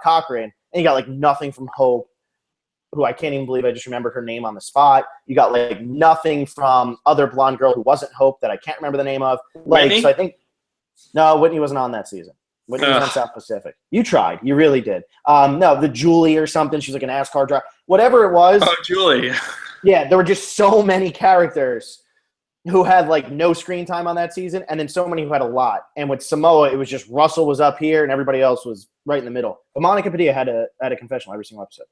Cochran, and you got like nothing from Hope, who I can't even believe I just remembered her name on the spot. You got like nothing from other blonde girl who wasn't Hope that I can't remember the name of. Like, Whitney? so I think no, Whitney wasn't on that season. Whitney was on South Pacific. You tried, you really did. No, the Julie or something. She's like an NASCAR driver. Whatever it was. Oh, Julie. Yeah, there were just so many characters who had like no screen time on that season, and then so many who had a lot. And with Samoa, it was just Russell was up here and everybody else was right in the middle. But Monica Padilla had a confessional every single episode.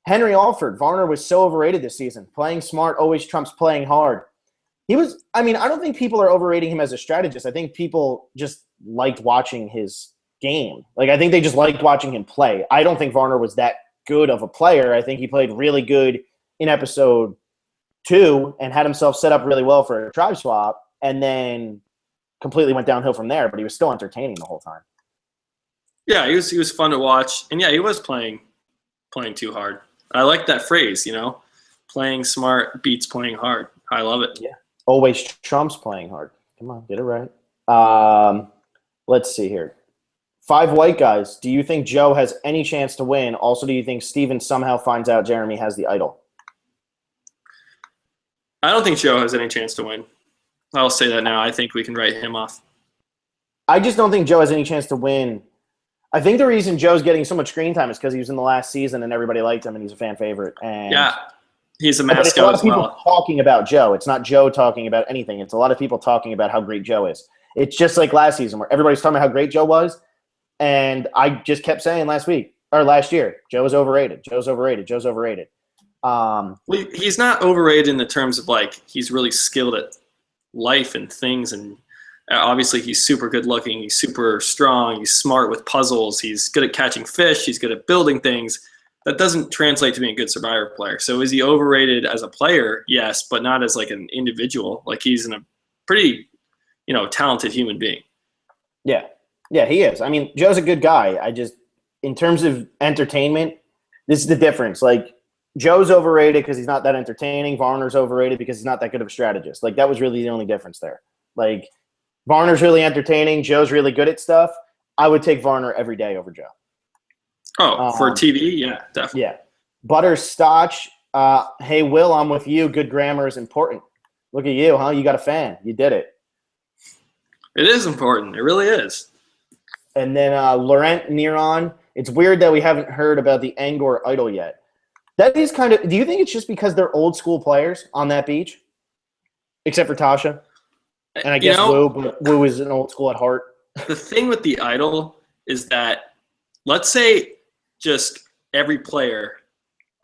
Henry Alford, Varner was so overrated this season. Playing smart always trumps playing hard. He was, I mean, I don't think people are overrating him as a strategist. I think people just liked watching his game. Like, I think they just liked watching him play. I don't think Varner was that good of a player. I think he played really good in episode 2 and had himself set up really well for a tribe swap, and then completely went downhill from there, but he was still entertaining the whole time. Yeah, he was fun to watch. And yeah, he was playing too hard. I like that phrase, playing smart beats playing hard. I love it. Yeah. Always trumps playing hard. Come on, get it right. Let's see here. 5 white guys. Do you think Joe has any chance to win? Also, do you think Steven somehow finds out Jeremy has the idol? I don't think Joe has any chance to win. I'll say that now. I think we can write him off. I just don't think Joe has any chance to win. I think the reason Joe's getting so much screen time is because he was in the last season and everybody liked him and he's a fan favorite. And yeah, he's a but it's a mascot lot as of people well. talking about Joe. It's not Joe talking about anything. It's a lot of people talking about how great Joe is. It's just like last season where everybody's talking about how great Joe was. And I just kept saying last year, Joe is overrated. Joe's overrated. Joe's overrated. Well, he's not overrated in the terms of like he's really skilled at life and things, and obviously he's super good looking. He's super strong. He's smart with puzzles. He's good at catching fish. He's good at building things. That doesn't translate to being a good Survivor player. So is he overrated as a player? Yes, but not as like an individual. Like he's a pretty, talented human being. Yeah. Yeah, he is. I mean, Joe's a good guy. In terms of entertainment, this is the difference. Like, Joe's overrated because he's not that entertaining. Varner's overrated because he's not that good of a strategist. Like, that was really the only difference there. Like, Varner's really entertaining. Joe's really good at stuff. I would take Varner every day over Joe. Oh, for TV? Yeah, definitely. Yeah. Butterscotch. Hey, Will, I'm with you. Good grammar is important. Look at you, huh? You got a fan. You did it. It is important. It really is. And then Laurent Neron. It's weird that we haven't heard about the Angor idol yet. That is kind of – do you think it's just because they're old school players on that beach? Except for Tasha. And I guess Wu, but Wu is an old school at heart. The thing with the idol is that let's say just every player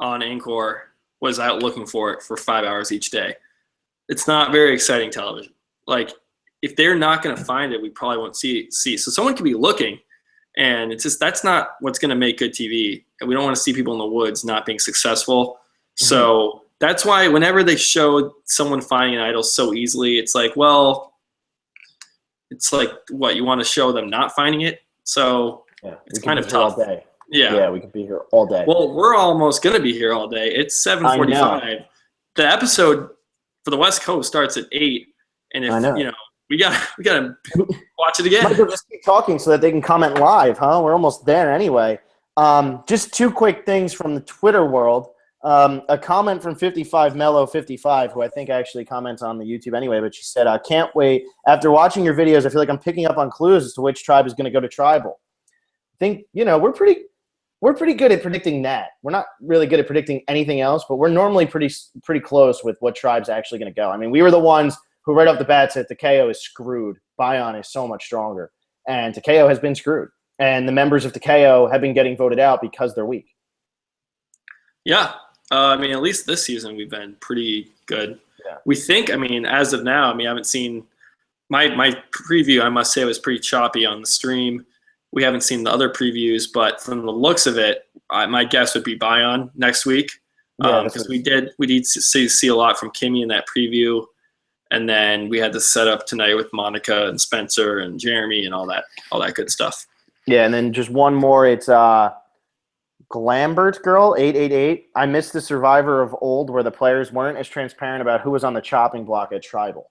on Angkor was out looking for it for 5 hours each day. It's not very exciting television. Like, if they're not going to find it, we probably won't see. So someone could be looking, and it's just that's not what's going to make good TV. And we don't want to see people in the woods not being successful. Mm-hmm. So that's why whenever they show someone finding an idol so easily, it's like, well, it's like what you want to show them not finding it. So yeah, it's kind of tough. All day. Yeah, we could be here all day. Well, we're almost going to be here all day. It's 7:45. The episode for the West Coast starts at 8, and if we gotta watch it again. Michael, just keep talking so that they can comment live, huh? We're almost there anyway. Just 2 quick things from the Twitter world. A comment from 55 Mellow 55, who I think actually comments on the YouTube anyway, but she said, "Can't wait. After watching your videos, I feel like I'm picking up on clues as to which tribe is going to go to tribal." I think we're pretty good at predicting that. We're not really good at predicting anything else, but we're normally pretty close with what tribe's actually going to go. I mean, we were the ones who right off the bat said Takeo is screwed. Bion is so much stronger. And Takeo has been screwed. And the members of Takeo have been getting voted out because they're weak. Yeah. I mean, at least this season we've been pretty good. Yeah. We think, as of now, I haven't seen my preview, I must say, was pretty choppy on the stream. We haven't seen the other previews, but from the looks of it, my guess would be Bion next week. Because we did see a lot from Kimmy in that preview. And then we had the setup tonight with Monica and Spencer and Jeremy and all that good stuff. Yeah, and then just one more. It's Glambert girl 888. I missed the Survivor of old where the players weren't as transparent about who was on the chopping block at Tribal.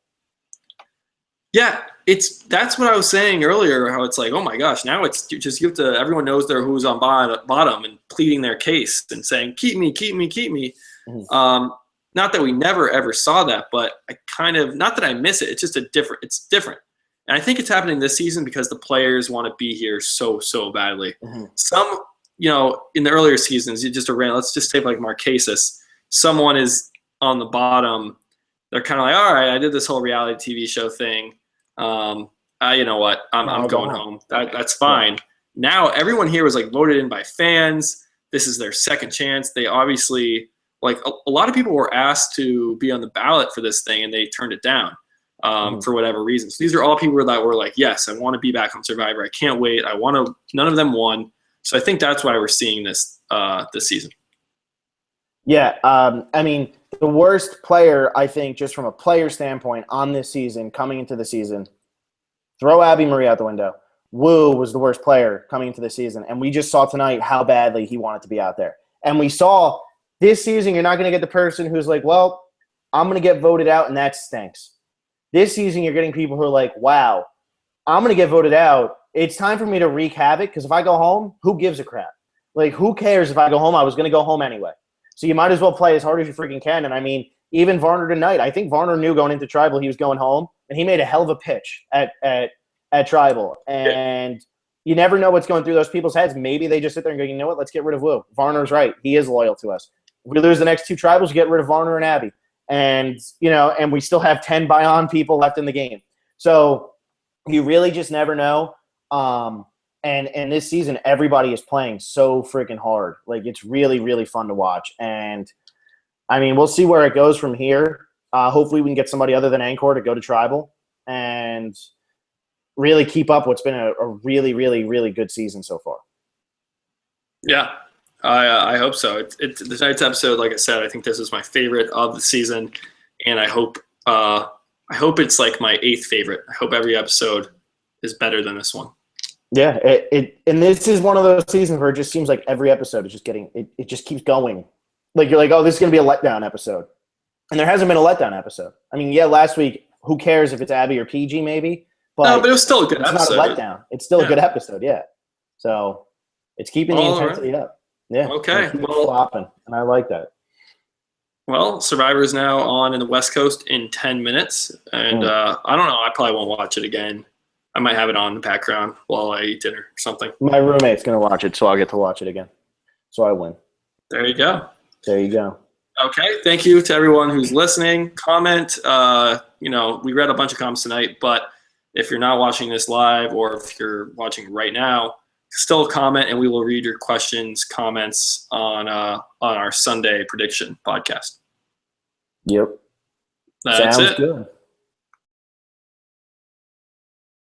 Yeah, that's what I was saying earlier. How it's like, oh my gosh, now it's just you have to. Everyone knows who's on bottom and pleading their case and saying, keep me, keep me, keep me. Mm-hmm. Not that we never ever saw that, but I kind of not that I miss it. It's just It's different, and I think it's happening this season because the players want to be here so badly. Mm-hmm. Some, in the earlier seasons, let's just take like Marquesas. Someone is on the bottom. They're kind of like, all right, I did this whole reality TV show thing. You know what? I'm going home. That's fine. Yeah. Now everyone here was like voted in by fans. This is their second chance. They obviously like a lot of people were asked to be on the ballot for this thing and they turned it down for whatever reason. So these are all people that were like, yes, I want to be back on Survivor. I can't wait. I want to. None of them won. So I think that's why we're seeing this this season. Yeah. I mean, the worst player, I think, just from a player standpoint on this season, coming into the season, throw Abby Marie out the window. Wu was the worst player coming into the season, and we just saw tonight how badly he wanted to be out there. And we saw this season you're not going to get the person who's like, well, I'm going to get voted out, and that stinks. This season you're getting people who are like, wow, I'm going to get voted out. It's time for me to wreak havoc because if I go home, who gives a crap? Like, who cares if I go home? I was going to go home anyway. So you might as well play as hard as you freaking can. And, I mean, even Varner tonight, I think Varner knew going into Tribal he was going home, and he made a hell of a pitch at Tribal. And you never know what's going through those people's heads. Maybe they just sit there and go, you know what, let's get rid of Wu. Varner's right. He is loyal to us. If we lose the next two Tribals, get rid of Varner and Abby. And, and we still have 10 Bion people left in the game. So you really just never know. And this season, everybody is playing so freaking hard. Like, it's really, really fun to watch. And, I mean, we'll see where it goes from here. Hopefully we can get somebody other than Anchor to go to Tribal and really keep up what's been a really, really, really good season so far. Yeah, I hope so. Tonight's episode, like I said, I think this is my favorite of the season. And I hope it's like my 8th favorite. I hope every episode is better than this one. Yeah, and this is one of those seasons where it just seems like every episode is just getting it just keeps going. Like, you're like, oh, this is going to be a letdown episode. And there hasn't been a letdown episode. I mean, yeah, last week, who cares if it's Abby or PG maybe? No, but it was still a good episode. It's not a letdown. It's still a good episode, yeah. So it's keeping the intensity up. Yeah. Okay. Well, flopping, and I like that. Well, Survivor is now on in the West Coast in 10 minutes. And I don't know. I probably won't watch it again. I might have it on in the background while I eat dinner or something. My roommate's going to watch it, so I'll get to watch it again. So I win. There you go. There you go. Okay. Thank you to everyone who's listening. Comment. We read a bunch of comments tonight, but if you're not watching this live or if you're watching right now, still comment and we will read your questions, comments on our Sunday prediction podcast. Yep. That's Sounds it. good.